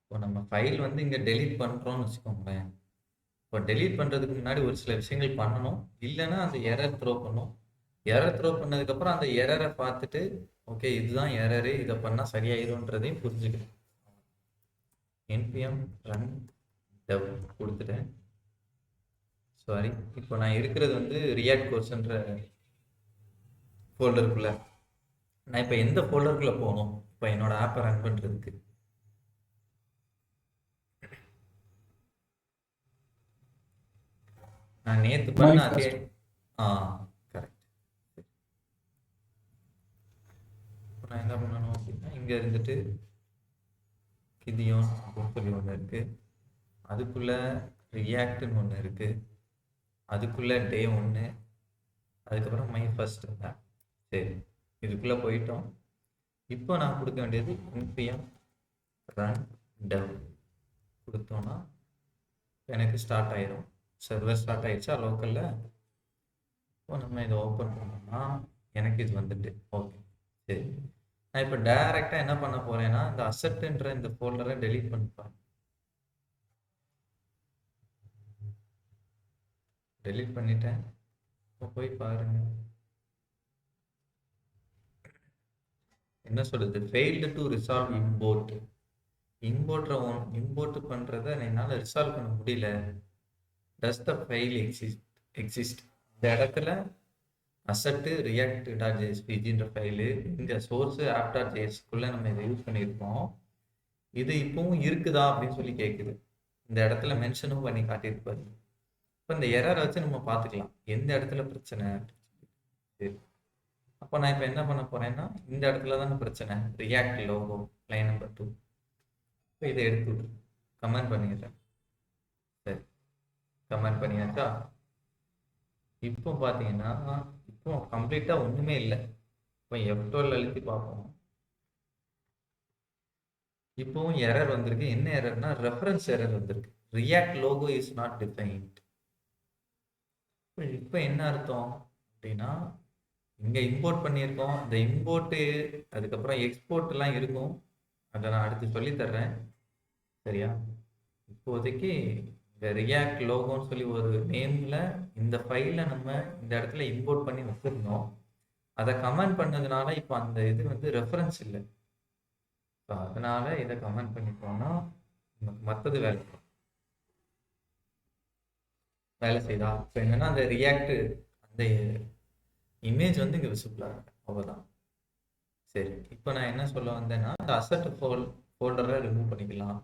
இப்போ நம்ம ஃபைல் வந்து இங்கே டெலீட் பண்ணுறோம்னு வச்சுக்கோங்களேன். இப்போ டெலீட் பண்ணுறதுக்கு முன்னாடி ஒரு சில விஷயங்கள் பண்ணணும். இல்லைன்னா அந்த எரர் த்ரோ பண்ணும். எரர் த்ரோ பண்ணதுக்கப்புறம் அந்த எரரை பார்த்துட்டு ஓகே இதுதான் எரரு, இதை பண்ணால் சரியாயிரும்ன்றதையும் புரிஞ்சுக்கணும். என்பிஎம் ரன் டெவ் கொடுத்துட்டேன். சாரி, இப்போ நான் இருக்கிறது வந்து ரியாக்ட் கோர்ஸ்ன்ற ஃபோல்டருக்குள்ள. நான் இப்போ எந்த ஃபோல்டருக்குள்ள போகணும் இப்போ என்னோட ஆப்பை ரன் பண்ணுறதுக்கு? நான் நேற்று பண்ண அதே manifest. ஆ கரெக்ட். இப்போ நான் என்ன பண்ணணும் அப்படின்னா இங்கே இருந்துட்டு கிதியோன் அப்படின்னு சொல்லி ஒன்று இருக்குது, அதுக்குள்ளே ரியாக்ட்னு ஒன்று இருக்குது, அதுக்குள்ளே டே 1, அதுக்கப்புறம் மை ஃபர்ஸ்ட். சரி, இதுக்குள்ளே போயிட்டோம். இப்போ நான் கொடுக்க வேண்டியது npm run dev கொடுத்தோன்னா எனக்கு ஸ்டார்ட் ஆயிரும். சர்வர் ஸ்டார்ட் ஆயிடுச்சா லோக்கலில். இப்போ நம்ம இதை ஓப்பன் பண்ணோம்னா எனக்கு இது வந்துட்டு ஓகே. சரி, நான் இப்போ டைரெக்டாக என்ன பண்ண போகிறேன்னா இந்த அசெட்ன்ற இந்த ஃபோல்டரை டெலீட் பண்ணிப்பேன். டெலீட் பண்ணிட்டேன். இப்போ போய் பாருங்க என்ன சொல்லுது, failed to resolve import. Import பண்ணுறதை என்னால் ரிசால்வ் பண்ண முடியல. டஸ் த ஃபைல் எக்ஸிஸ்ட். இந்த இடத்துல அசட்டு ரியாக்ட் டாட் ஜேஎஸ்பிஜின்ற ஃபைலு, இங்கே சோர்ஸு ஆப் டாட் ஜேஎஸ்க்குள்ளே நம்ம இதை யூஸ் பண்ணியிருக்கோம். இது இப்பவும் இருக்குதா அப்படின்னு சொல்லி கேட்குது. இந்த இடத்துல மென்ஷனும் பண்ணி காட்டியிருப்பாரு. இப்போ இந்த எரரை வச்சு நம்ம பார்த்துக்கலாம் எந்த இடத்துல பிரச்சனை அப்படின்னு சொல்லி. அப்போ நான் இப்போ என்ன பண்ண போகிறேன்னா இந்த இடத்துல தானே பிரச்சனை, ரியாக்ட் லோகோ லைன் நம்பர் 2. இப்போ இதை எடுத்து விட்டு கமெண்ட் பண்ணிடுறேன். சரி, கமெண்ட் பண்ணியாச்சா? இப்போ பார்த்தீங்கன்னா இப்போ கம்ப்ளீட்டாக ஒன்றுமே இல்லை. இப்போ F12 அழுத்தி பார்ப்போம். இப்போவும் எரர் வந்திருக்கு. என்ன எரர்னா ரெஃபரன்ஸ் எரர் வந்திருக்கு. React logo is not defined. இப்போ என்ன அர்த்தம் அப்படின்னா இங்கே இம்போர்ட் பண்ணியிருக்கோம். இந்த இம்போர்ட்டு அதுக்கப்புறம் எக்ஸ்போர்ட்லாம் இருக்கும், அதை நான் அடுத்து சொல்லித்தர்றேன். சரியா? இப்போதைக்கு இந்த ரியாக்ட் லோகோன்னு சொல்லி ஒரு நேமில் இந்த ஃபைலை நம்ம இந்த இடத்துல இம்போர்ட் பண்ணி வச்சுருந்தோம். அதை கமெண்ட் பண்ணதுனால இப்போ அந்த இது வந்து ரெஃபரன்ஸ் இல்லை. ஸோ அதனால இதை கமெண்ட் பண்ணிட்டோம்னா நமக்கு மற்றது வேலை செய்தா. இப்போ என்னன்னா அந்த ரியாக்ட் அந்த இமேஜ் வந்து இங்கே விசிபிளாக இருக்கு, அவ்வளோதான். சரி, இப்போ நான் என்ன சொல்ல வந்தேன்னா இந்த அசட் ஃபோல்டரை ரிமூவ் பண்ணிக்கலாம்.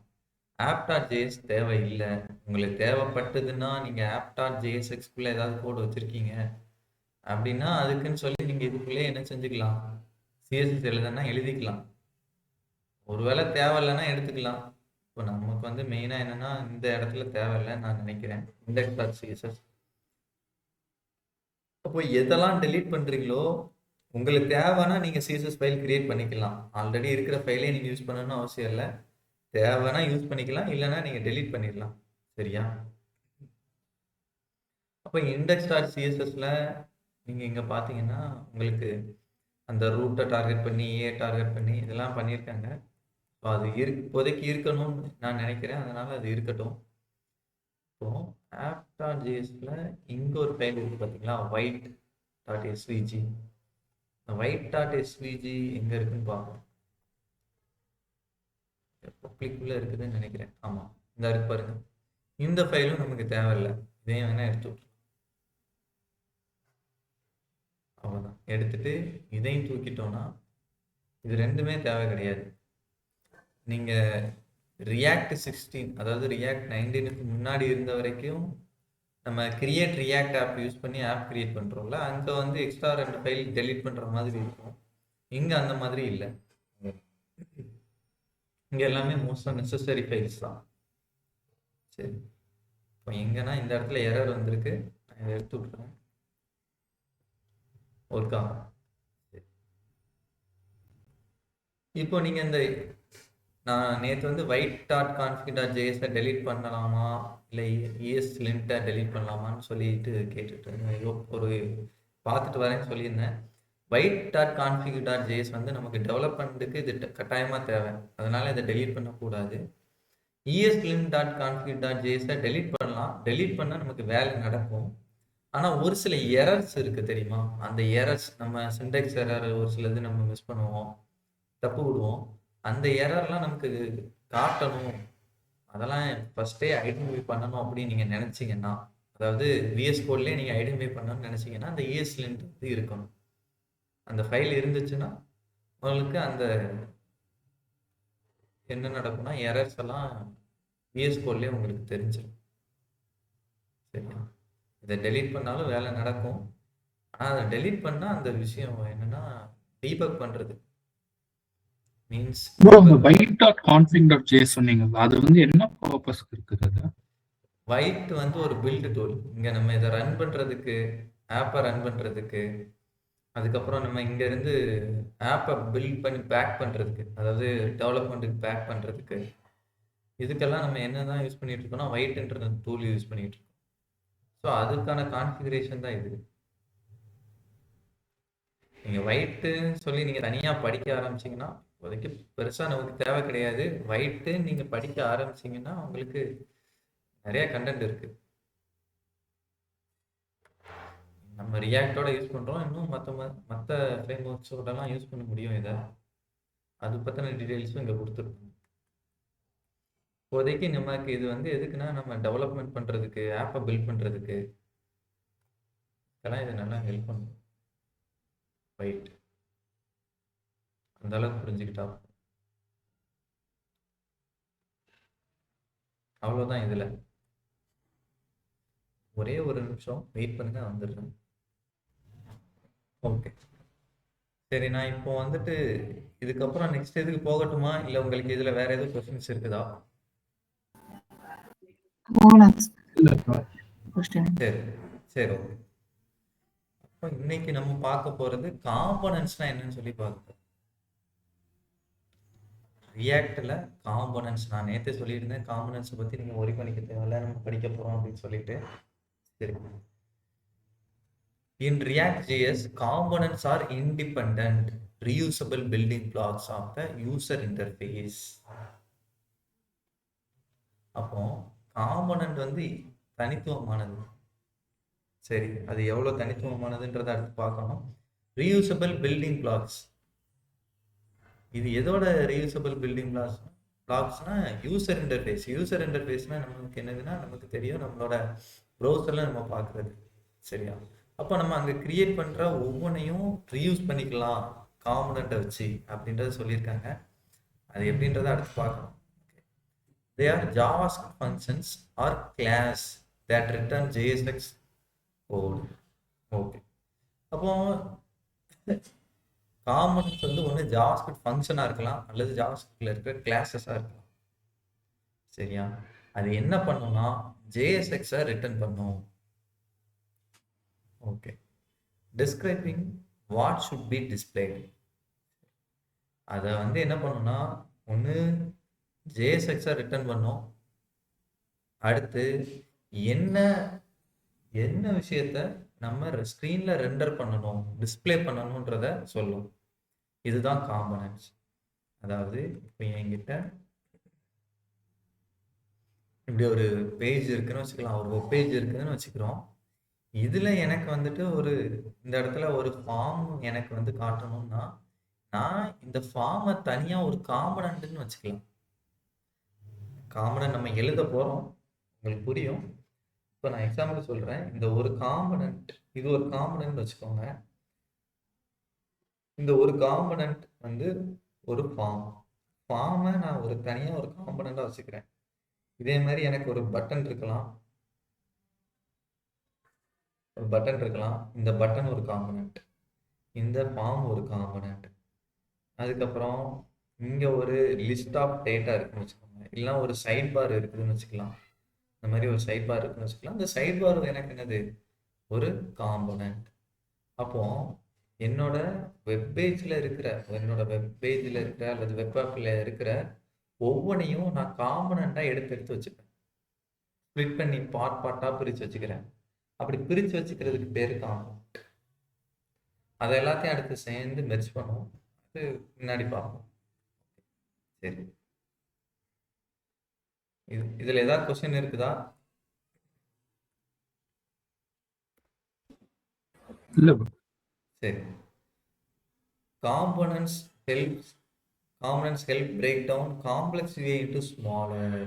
ஆப் டாட் ஜேஎஸ் தேவையில்லை. உங்களுக்கு தேவைப்பட்டதுன்னா நீங்கள் ஆப் டாட் ஜேஎஸ்எக்ஸ்குள்ளே ஏதாவது கோடு வச்சுருக்கீங்க அப்படின்னா அதுக்குன்னு சொல்லி நீங்கள் இதுக்குள்ளே என்ன செஞ்சுக்கலாம், சிஎஸ்எஸ் எழுதுனா எழுதிக்கலாம். ஒருவேளை தேவையில்லைன்னா எடுத்துக்கலாம். இப்போ நமக்கு வந்து மெயினாக என்னென்னா இந்த இடத்துல தேவையில்லைன்னு நான் நினைக்கிறேன். Index dot CSS. அப்போ எதெல்லாம் டெலீட் பண்ணுறீங்களோ உங்களுக்கு தேவைன்னா நீங்கள் சிஎஸ்எஸ் ஃபைல் கிரியேட் பண்ணிக்கலாம். ஆல்ரெடி இருக்கிற ஃபைலே நீங்கள் யூஸ் பண்ணணும்னு அவசியம் இல்லை. தேவைன்னா யூஸ் பண்ணிக்கலாம், இல்லைன்னா நீங்கள் டெலீட் பண்ணிடலாம். சரியா? அப்போ இண்டெக்ஸ் டாட் சிஎஸ்எஸ்ல நீங்கள் இங்கே பார்த்தீங்கன்னா உங்களுக்கு அந்த ரூட்டை டார்கெட் பண்ணி டார்கெட் பண்ணி இதெல்லாம் பண்ணியிருக்காங்க. ஸோ அது இப்போதைக்கு இருக்கணும்னு நான் நினைக்கிறேன், அதனால அது இருக்கட்டும். இப்போ ஆப் டாட் ஜேஎஸ்ல இங்கே ஒரு ஃபைல் இருக்குது பார்த்தீங்களா, ஒயிட் டாட் எஸ்விஜி. இந்த ஒயிட் டாட் எஸ்விஜி எங்கே இருக்குன்னு பார்ப்போம். பப்ளிக்குள்ளே இருக்குதுன்னு நினைக்கிறேன். ஆமாம், இந்த இருக்கு பாருங்க. இந்த ஃபைலும் நமக்கு தேவையில்லை, இதையும் வேணால் எடுத்து விட்டுருவோம். அவ்வளோதான். எடுத்துட்டு இதையும் தூக்கிட்டோன்னா இது ரெண்டுமே தேவை கிடையாது. நீங்கள் ரியாக்ட் 16 அதாவது ரியாக்ட் 19க்கு முன்னாடி இருந்த வரைக்கும் நம்ம கிரியேட் ரியாக்ட் ஆப் யூஸ் பண்ணி ஆப் கிரியேட் பண்ணுறோம்ல, அங்கே வந்து எக்ஸ்ட்ரா 2 ஃபைல் டெலீட் பண்ணுற மாதிரி இருக்கும். இங்கே அந்த மாதிரி இல்லை. இங்கே எல்லாமே மோஸ்ட்டாக நெசசரி ஃபைல்ஸ் தான். சரி, இப்போ எங்கன்னா இந்த இடத்துல எரர் வந்திருக்கு, நான் இதை எடுத்து விட்டுறேன். ஒர்க் ஆகும். இப்போ நீங்கள் இந்த நான் நேற்று வந்து ஒயிட் டாட் கான்ஃபிக் டாட் ஜேஎஸை டெலீட் பண்ணலாமா இல்லை இஎஸ் லிண்ட்டை டெலீட் பண்ணலாமான்னு சொல்லிட்டு கேட்டுட்டு ஒரு பார்த்துட்டு வரேன்னு சொல்லியிருந்தேன். White dot config dot JS வந்து நமக்கு டெவலப்மெண்ட்டுக்கு இது கட்டாயமாக தேவை, அதனால் இதை டெலீட் பண்ணக்கூடாது. ESLint.config.js டெலீட் பண்ணலாம். டெலீட் பண்ணா நமக்கு வேலை நடக்கும். ஆனா ஒரு சில எரர்ஸ் இருக்கு தெரியுமா? அந்த எரர்ஸ் நம்ம சின்டாக்ஸ் எரர் ஒரு சிலது நம்ம மிஸ் பண்ணுவோம். தப்பு விடுவோம். அந்த எரர்லாம் நமக்கு காட்டணும். அதெல்லாம் ஃபர்ஸ்ட்டே ஐடென்டிஃபை பண்ணணும் அப்படின்னு நீங்க நினைச்சீங்கன்னா, அதாவது விஎஸ் கோட்லயே நீங்க ஐடென்டிஃபை பண்ணணும்னு நினைச்சீங்கன்னா, அந்த ESLint வந்து இருக்கணும். அந்த ஃபைல் இருந்துச்சுன்னா, உங்களுக்கு அந்த என்ன நடக்கும்னா, எரர்ஸ் எல்லாம் விஎஸ் கோட்லயே உங்களுக்கு தெரிஞ்சிடும். சரியா? இதை டெலீட் பண்ணாலும் வேலை நடக்கும். ஆனா அதை டெலீட் பண்ணா அந்த விஷயம் என்னன்னா, டீபக் பண்றது மீன்ஸ் ப்ரோ அந்த white.config.js சொன்னீங்கல்ல அது வந்து என்ன பர்பஸ்க்கு இருக்குது அது? வைட் வந்து ஒரு பில்ட் டூல். இங்க நம்ம இதை ரன் பண்றதுக்கு, ஆப்பை ரன் பண்றதுக்கு, அதுக்கப்புறம் நம்ம இங்க இருந்து ஆப்பை பில்ட் பண்ணி பேக் பண்றதுக்கு, அதாவது டெவலப்மெண்ட்டுக்கு பேக் பண்றதுக்கு, இதுக்கெல்லாம் நம்ம என்னதான் யூஸ் பண்ணிட்டு இருக்கோம்னா வைட்ன்ற டூல் யூஸ் பண்ணிட்டு இருக்கோம். ஸோ அதுக்கான கான்ஃபிகரேஷன் தான் இது. நீங்க வைட்டுன்னு சொல்லி நீங்க தனியா படிக்க ஆரம்பிச்சீங்கன்னா, இப்போதைக்கு பெருசா நமக்கு தேவை கிடையாது. வைட்டு நீங்க படிக்க ஆரம்பிச்சீங்கன்னா உங்களுக்கு நிறைய கண்டென்ட் இருக்கு. நம்ம ரியாக்டோட யூஸ் பண்றோம். இன்னும் மற்ற ஃப்ரேம் ஒர்க்ஸோடலாம் யூஸ் பண்ண முடியும் இதை. அது பற்றின டீட்டெயில்ஸும் இங்கே கொடுத்துருக்கோம். இப்போதைக்கு நமக்கு இது வந்து எதுக்குன்னா, நம்ம டெவலப்மெண்ட் பண்ணுறதுக்கு, ஆப்பை பில்ட் பண்ணுறதுக்கு இதெல்லாம் இது நல்லா ஹெல்ப் பண்ணும். வைட் அந்த அளவுக்கு புரிஞ்சுக்கிட்டா அவ்வளோதான். இதில் ஒரே ஒரு நிமிஷம் வெயிட் பண்ணுங்க, வந்துடுறேன். ஓகே சரி, நான் இப்போ வந்துட்டு இதுக்கப்புறம் நெக்ஸ்ட் இதுக்கு போகட்டுமா, இல்லை உங்களுக்கு இதில் வேற எதுவும் கொஸ்டின்ஸ் இருக்குதா? சரி சரி ஓகே. அப்போ இன்னைக்கு நம்ம பார்க்க போகிறது காம்பனன்ட்ஸ்னால் என்னன்னு சொல்லி பார்க்க. ரியாக்டில் காம்பனன்ட்ஸ் நான் நேற்றே சொல்லியிருந்தேன். காம்பனன்ட்ஸை பற்றி நீங்கள் ஒரி பண்ணிக்க தேவையில்ல, நம்ம படிக்க போகிறோம் அப்படின்னு சொல்லிட்டு. சரி, in React.js, components are independent, reusable building blocks of the user interface. அப்போ காம்பனன்ட் வந்து தனித்துவமானது. சரி, அது எவ்வளோ தனித்துவமானதுன்றதை அடுத்து பார்க்கணும். ரீயூசபிள் பில்டிங் பிளாக்ஸ், இது எதோட ரீயூசபிள் பில்டிங் பிளாக்ஸ்னா யூசர் இன்டர்ஃபேஸ். யூசர் இன்டர்ஃபேஸ்னா நமக்கு என்னதுன்னா, நமக்கு தெரியும் நம்மளோட ப்ரௌசரில் நம்ம பார்க்குறது. சரியா? அப்போ நம்ம அங்கே கிரியேட் பண்ணுற ஒவ்வொன்றையும் ரீயூஸ் பண்ணிக்கலாம் காம்பனண்ட்டை வச்சு அப்படின்றத சொல்லியிருக்காங்க. அது எப்படின்றத அடுத்து பார்க்கணும். They are JavaScript functions or class that return JSX code. Okay, அப்போ காம்பனன்ட்ஸ் வந்து ஒன்று ஜாவாஸ்கிரிப்ட் ஃபங்க்ஷனாக இருக்கலாம், அல்லது ஜாவாஸ்கிரிப்டில் இருக்கிற கிளாஸஸாக இருக்கலாம். சரியா? அது என்ன பண்ணும்னா JSX-ஐ ரிட்டர்ன் பண்ணும். Okay, describing what should be displayed. அதை வந்து என்ன பண்ணும்னா, ஒன்று JSX-ஐ ரிட்டர்ன் பண்ணும், அடுத்து என்ன என்ன விஷயத்த நம்ம ஸ்க்ரீனில் ரெண்டர் பண்ணணும், டிஸ்பிளே பண்ணணுன்றத சொல்லும். இதுதான் காம்பனன்ட்ஸ். அதாவது இப்போ என்கிட்ட இப்படி ஒரு பேஜ் இருக்குன்னு வச்சுக்கலாம், ஒரு வெப் பேஜ் இருக்குதுன்னு வச்சுக்கிறோம். இதில் எனக்கு வந்துட்டு இந்த இடத்துல ஒரு ஃபார்ம் எனக்கு வந்து காட்டணும்னா, நான் இந்த ஃபார்மை தனியாக ஒரு காம்பனண்ட்டுன்னு வச்சுக்கலாம். காம்பனண்ட் நம்ம எழுத போகிறோம், உங்களுக்கு புரியும். இப்போ நான் எக்ஸாம்பிள் சொல்கிறேன். இந்த ஒரு காம்பனண்ட், இது ஒரு காம்பனண்ட் வச்சுக்கோங்க. இந்த ஒரு காம்பனண்ட் வந்து ஒரு ஃபார்மை நான் தனியாக ஒரு காம்பனண்ட்டாக வச்சுக்கிறேன். இதே மாதிரி எனக்கு ஒரு பட்டன் இருக்கலாம், இந்த பட்டன் ஒரு காம்பனண்ட், இந்த ஃபார்ம் ஒரு காம்பனண்ட். அதுக்கப்புறம் இங்கே ஒரு லிஸ்ட் ஆஃப் டேட்டா இருக்குன்னு வச்சுக்கோங்க, இல்லைனா ஒரு சைட் பார் இருக்குதுன்னு வச்சுக்கலாம். இந்த மாதிரி ஒரு சைட் பார் இருக்குன்னு வச்சுக்கலாம். இந்த சைட் பார் எனக்கு என்னது, ஒரு காம்பனண்ட். அப்போ என்னோட வெப்பேஜில் இருக்கிற அல்லது வெப் ஆப்பில் இருக்கிற ஒவ்வொன்றையும் நான் காம்பனண்ட்டாக எடுத்து வச்சுப்பேன். ஸ்ப்ளிட் பண்ணி பார்ட்டாக பிரித்து வச்சுக்கிறேன். அப்படி பிரித்து வச்சுக்கிறதுக்கு பேர் காம்பனண்ட். அதை எல்லாத்தையும் அடுத்து சேர்ந்து மெர்ஜ் பண்ணுவோம், அது முன்னாடி பார்ப்போம். சரி, இதுல ஏதாவது கொஸ்டின் இருக்குதா? இல்ல bro. சரி. Components help components help break down complex UI into smaller.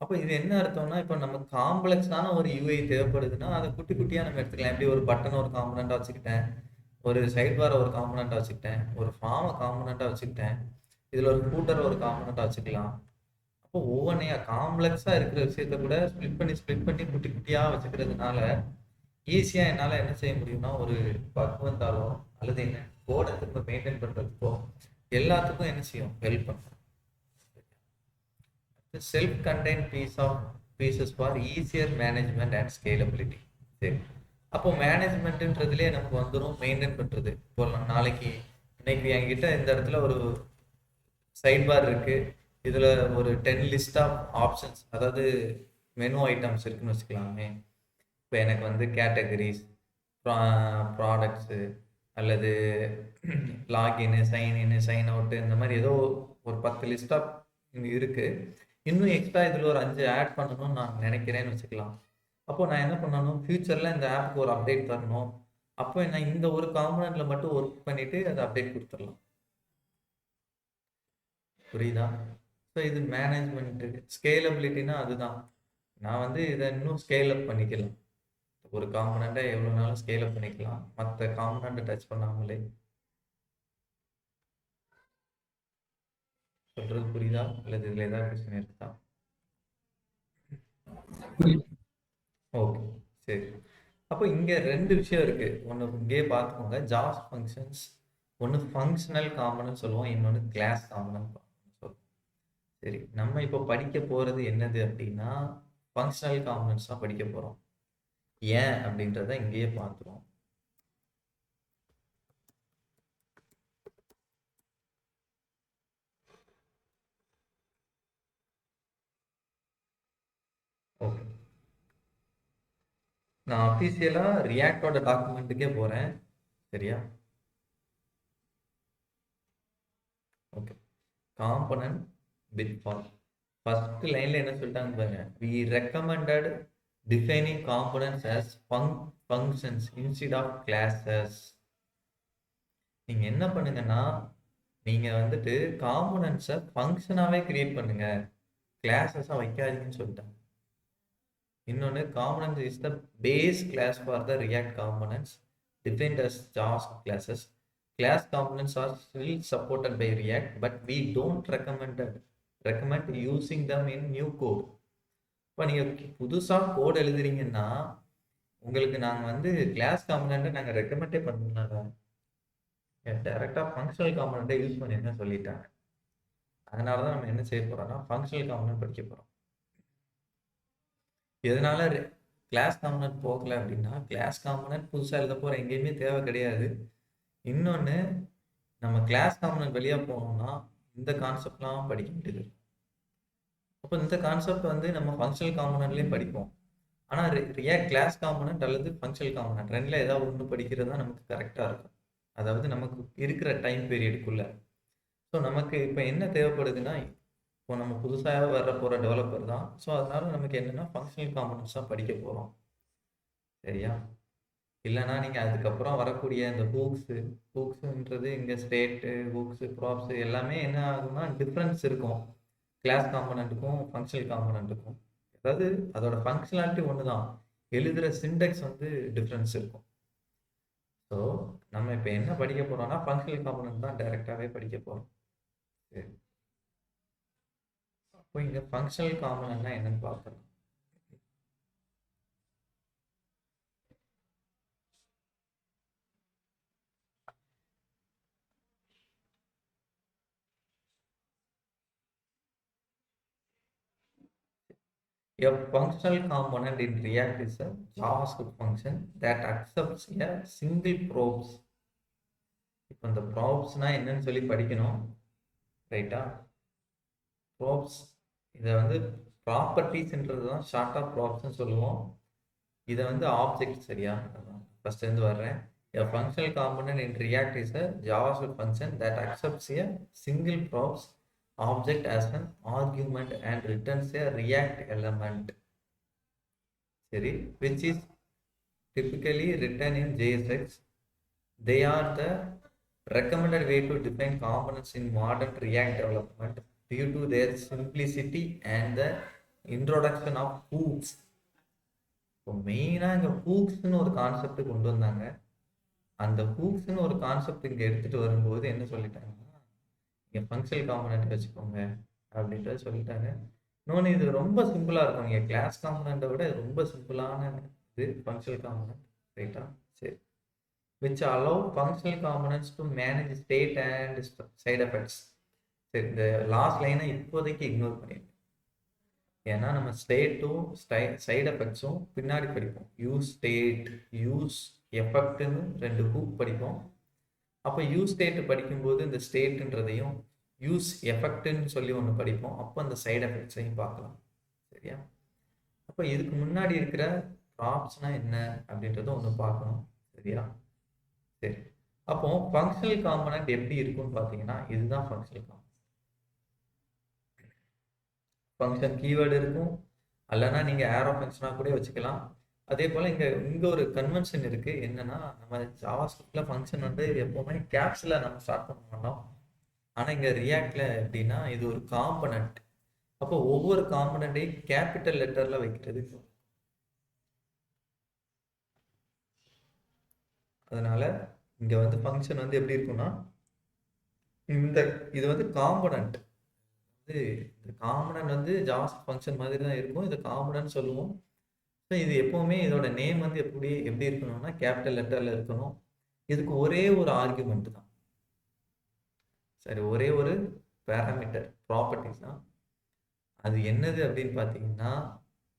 அப்போ இது என்ன அர்த்தம்னா, இப்போ நம்ம காம்ப்ளெக்ஸான ஒரு யூஐ தேவைப்படுதுன்னா அதை குட்டி குட்டியாக நம்ம எடுத்துக்கலாம். எப்படி ஒரு பட்டன் ஒரு காம்பனண்ட்டாக வச்சுக்கிட்டேன், ஒரு சைட் பாரை ஒரு காம்பனண்ட்டாக வச்சுக்கிட்டேன், ஒரு ஃபார்மை காம்பனண்ட்டாக வச்சுக்கிட்டேன், இதில் ஒரு ஃபூட்டர் ஒரு காம்பனண்ட்டாக வச்சுக்கலாம். அப்போ ஒவ்வொன்றையா காம்ப்ளெக்ஸாக இருக்கிற விஷயத்த கூட ஸ்ப்ளிட் பண்ணி குட்டி குட்டியாக வச்சுக்கிறதுனால ஈஸியாக என்னால் என்ன செய்ய முடியும்னா, ஒரு பக் வந்தாலோ அல்லது என்ன கோடை திரும்ப மெயின்டைன் பண்ணுறதுக்கோ எல்லாத்துக்கும் என்ன செய்யும், ஹெல்ப் பண்ணும். Self contain pieces for easier management and scalability. சரி, அப்போ மேனேஜ்மெண்ட்ன்றதுலேயே நமக்கு வந்துடும் மெயின்டைன் பண்ணுறது. இப்போ நாளைக்கு இன்னைக்கு என்கிட்ட இந்த இடத்துல ஒரு சைட் பார் இருக்கு, இதில் ஒரு 10 லிஸ்ட் ஆஃப் ஆப்ஷன்ஸ், அதாவது மெனு ஐட்டம்ஸ் இருக்குன்னு வச்சுக்கலாமே. இப்போ எனக்கு வந்து கேட்டகரிஸ், ப்ராடக்ட்ஸு அல்லது லாகின்னு, சைன்இன்னு, சைன் அவுட்டு, இந்த மாதிரி ஏதோ ஒரு 10 லிஸ்ட் ஆஃப் இருக்குது. இன்னும் எக்ஸ்ட்ரா இதில் ஒரு 5 ஆட் பண்ணணும்னு நான் நினைக்கிறேன்னு வச்சுக்கலாம். அப்போது நான் என்ன பண்ணணும், ஃப்யூச்சரில் இந்த ஆப்புக்கு ஒரு அப்டேட் தரணும். அப்போ நான் இந்த ஒரு காம்பனண்ட்டில் மட்டும் ஒர்க் பண்ணிவிட்டு அதை அப்டேட் கொடுத்துடலாம். புரியுதா? ஸோ இது மேனேஜ்மெண்ட்டு. ஸ்கேலபிலிட்டினா அதுதான், நான் வந்து இதை இன்னும் ஸ்கேல் அப் பண்ணிக்கலாம். ஒரு காம்பனண்ட்டை எவ்வளோ நாளும் ஸ்கேல் அப் பண்ணிக்கலாம், மற்ற காம்பனண்ட்டை டச் பண்ணாமலே. சொல்கிறது புரியுதா? அல்லது இதில் ஏதாவது பிரச்சனை இருக்குதா? ஓகே, சரி. அப்போ இங்கே 2 விஷயம் இருக்குது. ஒன்று இங்கே பார்த்துக்கோங்க, ஜாஸ் ஃபங்க்ஷன்ஸ். ஒன்று ஃபங்க்ஷனல் காம்பனன்ட் சொல்லுவோம், இன்னொன்று கிளாஸ் காம்பனன்ட் சொல்லுவோம். சரி, நம்ம இப்போ படிக்க போகிறது என்னது அப்படின்னா ஃபங்க்ஷனல் காம்பனன்ட்ஸ் தான் படிக்க போகிறோம். ஏன் அப்படின்றத இங்கேயே பார்த்துருவோம். ஓகே, நான் அஃபீஷியலாக ரியாக்டோட டாக்குமெண்ட்டுக்கே போகிறேன். சரியா? Okay, component bit for first லைனில் என்ன சொல்லிட்டாங்க பாருங்க, we recommended defining components as functions instead of classes. நீங்கள் என்ன பண்ணுங்கன்னா, நீங்கள் வந்துட்டு காம்பனன்ட்ஸை ஃபங்க்ஷனாகவே கிரியேட் பண்ணுங்க, கிளாஸஸாக வைக்காதீங்கன்னு சொல்லிட்டாங்க. இன்னொன்று, component is the base class for the React components defined as JAWS classes. Class components are still supported by React, but we don't recommend using them in new code. இப்போ நீங்கள் புதுசாக கோட் எழுதுறீங்கன்னா உங்களுக்கு நாங்கள் வந்து கிளாஸ் காம்பனண்ட்டை நாங்கள் ரெக்கமெண்டே பண்ணல, டைரெக்டாக functional காம்பனண்ட்டை use பண்ணிருங்க சொல்லிட்டாங்க. அதனால தான் நம்ம என்ன செய்ய போகிறோம்னா ஃபங்க்ஷனல் காம்பனண்ட் படிக்க போகிறோம். எதனால கிளாஸ் காம்பனண்ட் போகலை அப்படின்னா, கிளாஸ் காம்பனண்ட் புதுசாக எழுத போகிற எங்கேயுமே தேவை கிடையாது. இன்னொன்று, நம்ம கிளாஸ் காம்பனண்ட் வெளியாக போகணும்னா இந்த கான்செப்ட்லாம் படிக்க வேண்டியது. அப்போ இந்த கான்செப்ட் வந்து நம்ம ஃபங்க்ஷனல் காம்பனண்ட்லேயும் படிப்போம். ஆனால் ரியாக்ட் கிளாஸ் காம்பனண்ட் அல்லது ஃபங்க்ஷனல் காம்பனண்ட் ரெண்டில் ஏதாவது ஒன்று படிக்கிறது தான் நமக்கு கரெக்டாக இருக்கும், அதாவது நமக்கு இருக்கிற டைம் பீரியடுக்குள்ளே. ஸோ நமக்கு இப்போ என்ன தேவைப்படுதுன்னா, இப்போ நம்ம புதுசாக வர போகிற டெவலப்பர் தான். ஸோ அதனால நமக்கு என்னென்னா ஃபங்க்ஷனல் காம்பனண்ட்ஸ் தான் படிக்க போகிறோம். சரியா? இல்லைனா நீங்கள் அதுக்கப்புறம் வரக்கூடிய இந்த ஹூக்ஸுன்றது இங்கே ஸ்டேட்டு, ஹூக்ஸு, ப்ராப்ஸு எல்லாமே என்ன ஆகும்னா டிஃப்ரென்ஸ் இருக்கும் கிளாஸ் காம்பனண்ட்டுக்கும் ஃபங்க்ஷனல் காம்பனண்ட்டுக்கும். அதாவது அதோட ஃபங்க்ஷனாலிட்டி ஒன்று தான், எழுதுகிற சிண்டெக்ஸ் வந்து டிஃப்ரென்ஸ் இருக்கும். ஸோ நம்ம இப்போ என்ன படிக்க போகிறோம்னா ஃபங்க்ஷனல் காம்பனண்ட் தான் டைரெக்டாகவே படிக்க போகிறோம். சரி, அப்போ இங்கே ஃபங்க்ஷனல் காம்பனண்ட்னா என்னன்னு பார்க்கலாம். A functional component in React is a JavaScript function that accepts a single props. இப்போ இந்த ப்ராப்ஸ்னா என்னன்னு சொல்லி படிக்கணும், ரைட்டா? ப்ராப்ஸ் இதை வந்து ப்ராப்பர்ட்டிஸ்ன்றது தான் ஷார்ட்டாக ப்ராப்ஸ்ன்னு சொல்லுவோம். இதை வந்து ஆப்ஜெக்ட். சரியா? ஃபர்ஸ்ட்லேருந்து வர்றேன். A functional component in React is a JavaScript function that accepts a single props object as an argument and returns a react element, சரி, which is typically written in JSX. They are the recommended way to define components in modern React development due to their simplicity and the introduction of hooks. இப்போ மெயினாக இங்கே ஹூக்ஸ்னு ஒரு concept கொண்டு வந்தாங்க. அந்த ஹூக்ஸ்னு ஒரு concept இங்கே எடுத்துகிட்டு வரும்போது என்ன சொல்லிட்டாங்கன்னா, இங்கே ஃபங்க்ஷனல் காம்பனண்ட் வச்சுக்கோங்க அப்படின்றத சொல்லிட்டாங்க. இன்னொன்று இது ரொம்ப சிம்பிளாக இருக்கும். நீங்கள் கிளாஸ் காம்பனண்ட்டை விட இது ரொம்ப சிம்பிளான இது ஃபங்க்ஷனல் காம்பனண்ட், ரைட்டா? சரி, which allow functional components to manage state and side effects. சரி, இந்த லாஸ்ட் லைனை இப்போதைக்கு இக்னோர் பண்ணிடுங்க. ஏன்னா நம்ம ஸ்டேட்டும் சைடு எஃபெக்ட்ஸும் பின்னாடி படிப்போம். யூஸ் ஸ்டேட், யூஸ் எஃபெக்ட்னு 2 ஹூக் படிப்போம். அப்போ யூஸ் ஸ்டேட் படிக்கும்போது இந்த ஸ்டேட்டுன்றதையும் யூஸ் எஃபெக்ட்னு சொல்லி ஒன்று படிப்போம். அப்போ அந்த சைடு எஃபெக்ட்ஸையும் பார்க்கலாம். சரியா? அப்போ இதுக்கு முன்னாடி இருக்கிற ப்ராப்ஸ்னா என்ன அப்படின்றத ஒன்று பார்க்கணும். சரியா? சரி, அப்போ ஃபங்க்ஷனல் காம்பனண்ட் எப்படி இருக்கும்னு பார்த்தீங்கன்னா, இதுதான் ஃபங்க்ஷனல் காம்பனண்ட். ஃபங்க்ஷன் கீவேர்டு இருக்கும், அல்லனா நீங்கள் ஏரோ ஃபங்க்ஷனாக கூட வச்சுக்கலாம். அதே போல் இங்கே ஒரு கன்வென்ஷன் இருக்குது. என்னென்னா, நம்ம ஜாவாஸ்கிரிப்டில் ஃபங்க்ஷன் வந்து எப்போவுமே கேப்ஸில் நம்ம ஸ்டார்ட் பண்ண மாட்டோம். ஆனால் இங்கே ரியாக்டில் எப்படின்னா, இது ஒரு காம்பனண்ட். அப்போ ஒவ்வொரு காம்பனண்ட்டையும் கேபிட்டல் லெட்டரில் வைக்கிறது. அதனால இங்கே வந்து ஃபங்க்ஷன் வந்து எப்படி இருக்குன்னா, இது வந்து காம்பனண்ட். இந்த காம்பனண்ட் வந்து ஜாவாஸ்கிரிப்ட் ஃபங்க்ஷன் மாதிரி தான் இருக்கும். இது காம்பனண்ட் சொல்லுவோம். ஸோ இது எப்போவுமே இதோட நேம் வந்து எப்படி இருக்கணும்னா கேபிட்டல் லெட்டரில் இருக்கணும். இதுக்கு ஒரே ஒரு ஆர்குமெண்ட் தான், சரி, ஒரே ஒரு பேராமீட்டர் ப்ராப்பர்ட்டிஸ் தான். அது என்னது அப்படின்னு பார்த்தீங்கன்னா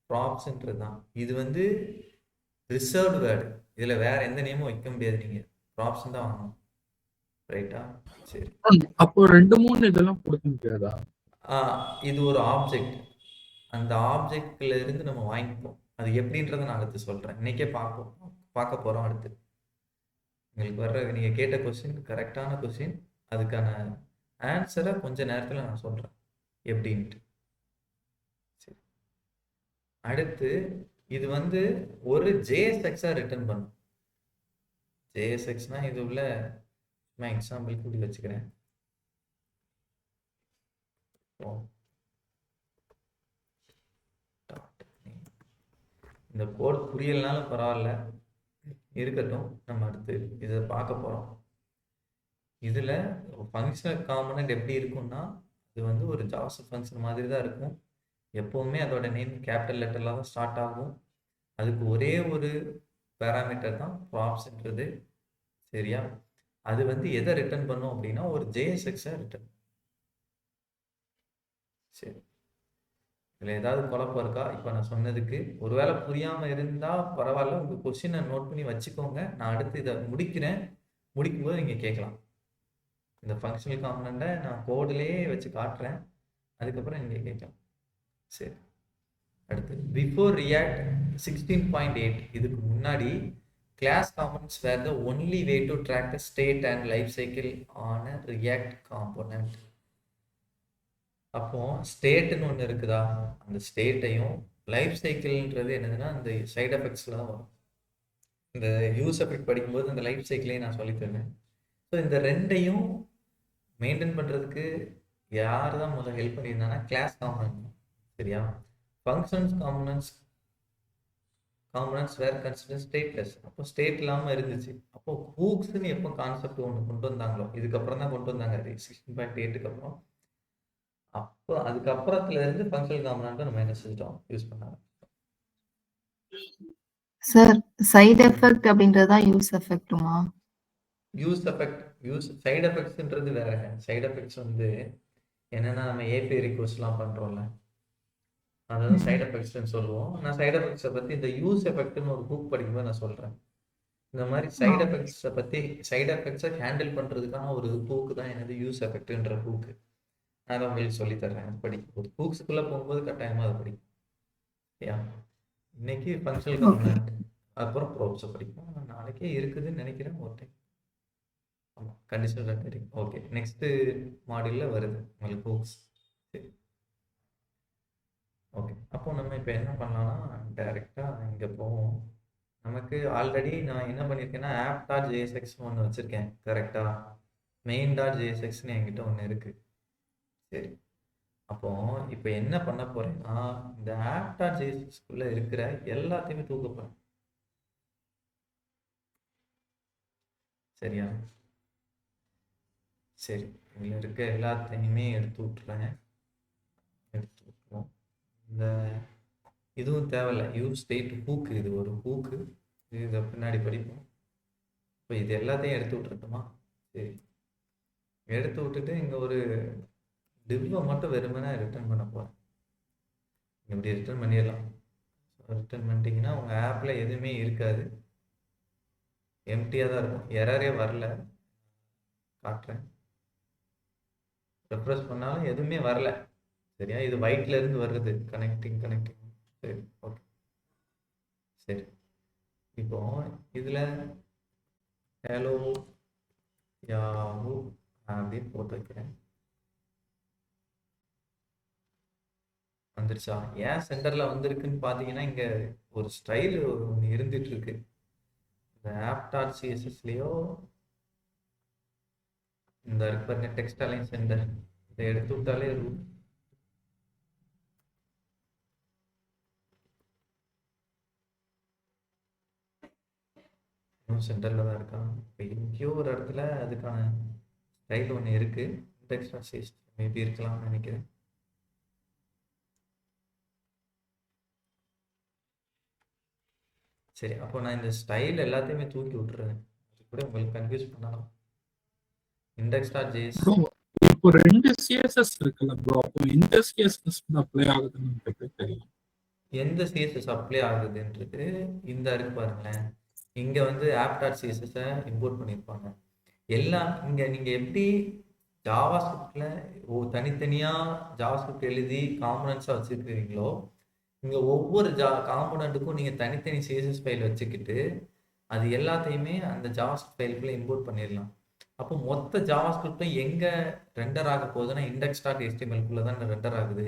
ப்ராப்ஸ்ன்றது தான். இது வந்து ரிசர்வ்டு வேர்டு. இதில் வேற எந்த நேமும் வைக்க முடியாது. நீங்கள் ப்ராப்ஸ் தான் வாங்கணும், ரைட்டா? சரி, அப்போ 2-3 இதெல்லாம் கொடுக்க முடியாதா? இது ஒரு ஆப்ஜெக்ட். அந்த ஆப்ஜெக்ட்ல இருந்து நம்ம வாங்கிப்போம். அது எப்படின்றத நான் அடுத்து சொல்கிறேன். இன்னைக்கே பார்க்க போகிறோம். அடுத்து உங்களுக்கு வர்ற நீங்கள் கேட்ட கொஸ்டின் கரெக்டான கொஸ்டின். அதுக்கான ஆன்சரை கொஞ்ச நேரத்தில் நான் சொல்கிறேன் எப்படின்ட்டு. சரி, அடுத்து இது வந்து ஒரு ஜேஎஸ்எக்ஸாக ரிட்டர்ன் பண்ணும். ஜேஎஸ்எக்ஸ்னால் இது உள்ள நான் எக்ஸாம்பிள் கூடி வச்சுக்கிறேன். இந்த கோட் புரியலனாலும் பரவாயில்ல, இருக்கட்டும். நம்ம அடுத்து இதை பார்க்க போகிறோம். இதில் ஃபங்க்ஷனல் காம்பனண்ட் எப்படி இருக்கும்னா, இது வந்து ஒரு ஜாவாஸ்கிரிப்ட் ஃபங்க்ஷன் மாதிரி தான் இருக்கும். எப்போவுமே அதோட நேம் கேபிட்டல் லெட்டரில் தான் ஸ்டார்ட் ஆகும். அதுக்கு ஒரே ஒரு பேராமீட்டர் தான் ப்ராப்ஸ்ன்றது. சரியா? அது வந்து எதை ரிட்டர்ன் பண்ணும் அப்படின்னா, ஒரு ஜேஎஸ்எக்ஸை ரிட்டர்ன். சரி, இதில் ஏதாவது குழப்பம் இருக்கா இப்போ நான் சொன்னதுக்கு? ஒருவேளை புரியாமல் இருந்தால் பரவாயில்ல, உங்கள் கொஸ்டினை நோட் பண்ணி வச்சுக்கோங்க. நான் அடுத்து இதை முடிக்கும்போது நீங்கள் கேட்கலாம். இந்த ஃபங்க்ஷனல் காம்பனண்ட்டை நான் கோடிலேயே வச்சு காட்டுறேன், அதுக்கப்புறம் நீங்கள் கேட்கலாம். சரி, அடுத்து பிஃபோர் ரியாக்ட் 16.8 இதுக்கு முன்னாடி class components were the only way to track the state and life cycle on a React component. அப்போ ஸ்டேட்டுன்னு ஒன்று இருக்குதா, அந்த ஸ்டேட்டையும் லைஃப் சைக்கிள்ன்றது என்னதுன்னா அந்த சைடு எஃபெக்ட்ஸில் தான் வரும். இந்த யூஸ் எஃபெக்ட் படிக்கும்போது இந்த லைஃப் சைக்கிளையும் நான் சொல்லித்தருவேன். ஸோ இந்த ரெண்டையும் மெயின்டைன் பண்ணுறதுக்கு யார் தான் முதல்ல ஹெல்ப் பண்ணியிருந்தாங்கன்னா கிளாஸ் காம்பனண்ட். சரியா? ஃபங்க்ஷன்ஸ் காம்பனண்ட்ஸ் வேர் கன்சிடர் ஸ்டேட்லெஸ். அப்போ ஸ்டேட் இல்லாமல் இருந்துச்சு. அப்போ ஹூக்ஸ்ன்னு எப்போ கான்செப்ட் ஒன்று கொண்டு வந்தாங்களோ, இதுக்கப்புறம் தான் கொண்டு வந்தாங்க. 16.8க்கு அப்புறம். அப்போ அதுக்கப்புறத்துல இருந்து ஃபங்க்ஷனல் காம்பனண்ட்டை நம்ம என்ன செஞ்சிட்டோம், யூஸ் பண்ணாங்க. சார், சைடு எஃபெக்ட் அப்படின்றது தான் யூஸ் எஃபெக்ட்டுமா? சைடு எஃபெக்ட்ஸ்ன்றது வேறங்க. சைடு எஃபெக்ட்ஸ் வந்து என்னன்னா, நம்ம ஏபிஐ ரிக்வெஸ்ட்லாம் பண்ணுறோம்ல, அதாவது சைடு எஃபெக்ட்ஸ்ன்னு சொல்லுவோம். நான் சைடு எஃபெக்ட்ஸை பற்றி இந்த யூஸ் எஃபெக்ட்னு ஒரு புக் படிக்கும்போது நான் சொல்கிறேன். இந்த மாதிரி சைடு எஃபெக்ட்ஸை பற்றி, சைடு எஃபெக்ட்ஸை ஹேண்டில் பண்ணுறதுக்கான ஒரு புக்கு தான் எனது யூஸ் எஃபெக்ட்ன்ற புக்கு. நான் உங்களுக்கு சொல்லித்தரேன். படிக்கும்போது புக்ஸுக்குள்ளே போகும்போது கட்டாயமாக அதை படிக்கும். யா, இன்னைக்கு ஃபங்க்ஷனல் காம்பனண்ட் அப்புறம் ப்ரோப்ஸை படிக்கும். நாளைக்கே இருக்குதுன்னு நினைக்கிறேன் ஒரு டைம். ஆமாம், கண்டிஷனல் ரெண்டரிங். ஓகே, நெக்ஸ்ட்டு மாடியூலில் வருது உங்களுக்கு புக்ஸ். சரி. ஓகே. அப்போ நம்ம இப்போ என்ன பண்ணலாம்னா, டைரெக்டாக இங்கே போவோம். நமக்கு ஆல்ரெடி நான் என்ன பண்ணியிருக்கேன்னா, ஆப் டாட் ஜேஎஸ்எக்ஸ்னு ஒன்று வச்சுருக்கேன். கரெக்டாக மெயின் டாட் ஜேஎஸ்எக்ஸ்னு என்கிட்ட ஒன்று இருக்குது. சரி. அப்போ இப்போ என்ன பண்ண போறேன்னா, இந்த ஆப் டாட் ஜேஎஸ்எக்ஸ்குள்ளே இருக்கிற எல்லாத்தையுமே தூக்க போகிறேன். சரியா? சரி. இதில் இருக்க எல்லாத்தையுமே எடுத்து விட்டுறேன். எடுத்து விட்டுருவோம். இந்த இதுவும் தேவையில்லை. யூஸ் ஸ்டேட் ஹூக்கு, இது ஒரு ஹூக்கு. இதை பின்னாடி படிப்போம். இப்போ இது எல்லாத்தையும் எடுத்து விட்டுருட்டுமா? சரி. எடுத்து விட்டுட்டு இங்கே ஒரு டிவ்வை மட்டும் வெறுமனே ரிட்டர்ன் பண்ண போகிறேன். இப்படி ரிட்டர்ன் பண்ணிடலாம். ரிட்டர்ன் பண்ணிட்டீங்கன்னா உங்கள் ஆப்பில் எதுவுமே இருக்காது, எம்டியாக தான் இருக்கும். எரரே வரல, காட்டுறேன். ரெஃப்ரெஷ் பண்ணாலும் எதுவுமே வரல. சரியா? இது ஒயிட்ல இருந்து வருது. கனெக்டிங். சரி, ஓகே. சரி. இப்போ இதில் ஹலோ யாஹூ அப்படின்னு போட்டு வைக்கிறேன். வந்துருச்சா? ஏன் சென்டரில் வந்திருக்குன்னு பார்த்தீங்கன்னா, இங்கே ஒரு ஸ்டைல் ஒன்று இருந்துட்டு இருக்கு. இந்த ஆப் டாட் சிஎஸ்எஸ்லேயோ இந்த இருக்கு பாருங்க, டெக்ஸ்ட் அலைன் சென்டர். இதை எடுத்து விட்டாலே இன்னும் சென்டரில் தான் இருக்கான். இப்போ எங்கேயோ ஒரு இடத்துல அதுக்கான ஸ்டைல் ஒன்று இருக்கு. டெக்ஸ்ட் டாட் சிஎஸ்எஸ் மேபி இருக்கலாம்னு நினைக்கிறேன். சரி. அப்போ நான் இந்த ஸ்டைல் எல்லாத்தையுமே தூக்கி விட்டுறேன். அது கூட உங்களுக்கு கன்ஃபியூஸ் பண்ணலாம். இண்டெக்ஸ் டாட் ஜேஎஸ் இப்போ 2 சிஎஸ்எஸ் இருக்குல்ல ப்ரோ, அப்போ இந்த சிஎஸ்எஸ் அப்ளை ஆகுதுன்னு எனக்கு தெரியும். எந்த சிஎஸ்எஸ் அப்ளை ஆகுதுன்றது இந்த இருக்கு பாருங்களேன். இங்கே வந்து ஆப் டாட் சிஎஸ்எஸை இம்போர்ட் பண்ணியிருப்பாங்க. எல்லாம் இங்கே நீங்கள் எப்படி ஜாவா ஸ்கிரிப்டில் தனித்தனியாக ஜாவா ஸ்கிரிப்ட் எழுதி காம்பனன்ட்ஸாக வச்சுருக்கிறீங்களோ, இங்கே ஒவ்வொரு காம்பனண்ட்டுக்கும் நீங்கள் தனித்தனி சிஎஸ்எஸ் ஃபைல் வச்சுக்கிட்டு அது எல்லாத்தையுமே அந்த ஜாவா ஸ்கிரிப்ட் ஃபைலுக்குள்ளே இம்போர்ட் பண்ணிடலாம். அப்போ மொத்த ஜாவா ஸ்கிரிப்டும் எங்கே ரெண்டர் ஆக போகுதுன்னா இண்டெக்ஸ் டாட் HTML தான் ரெண்டர் ஆகுது.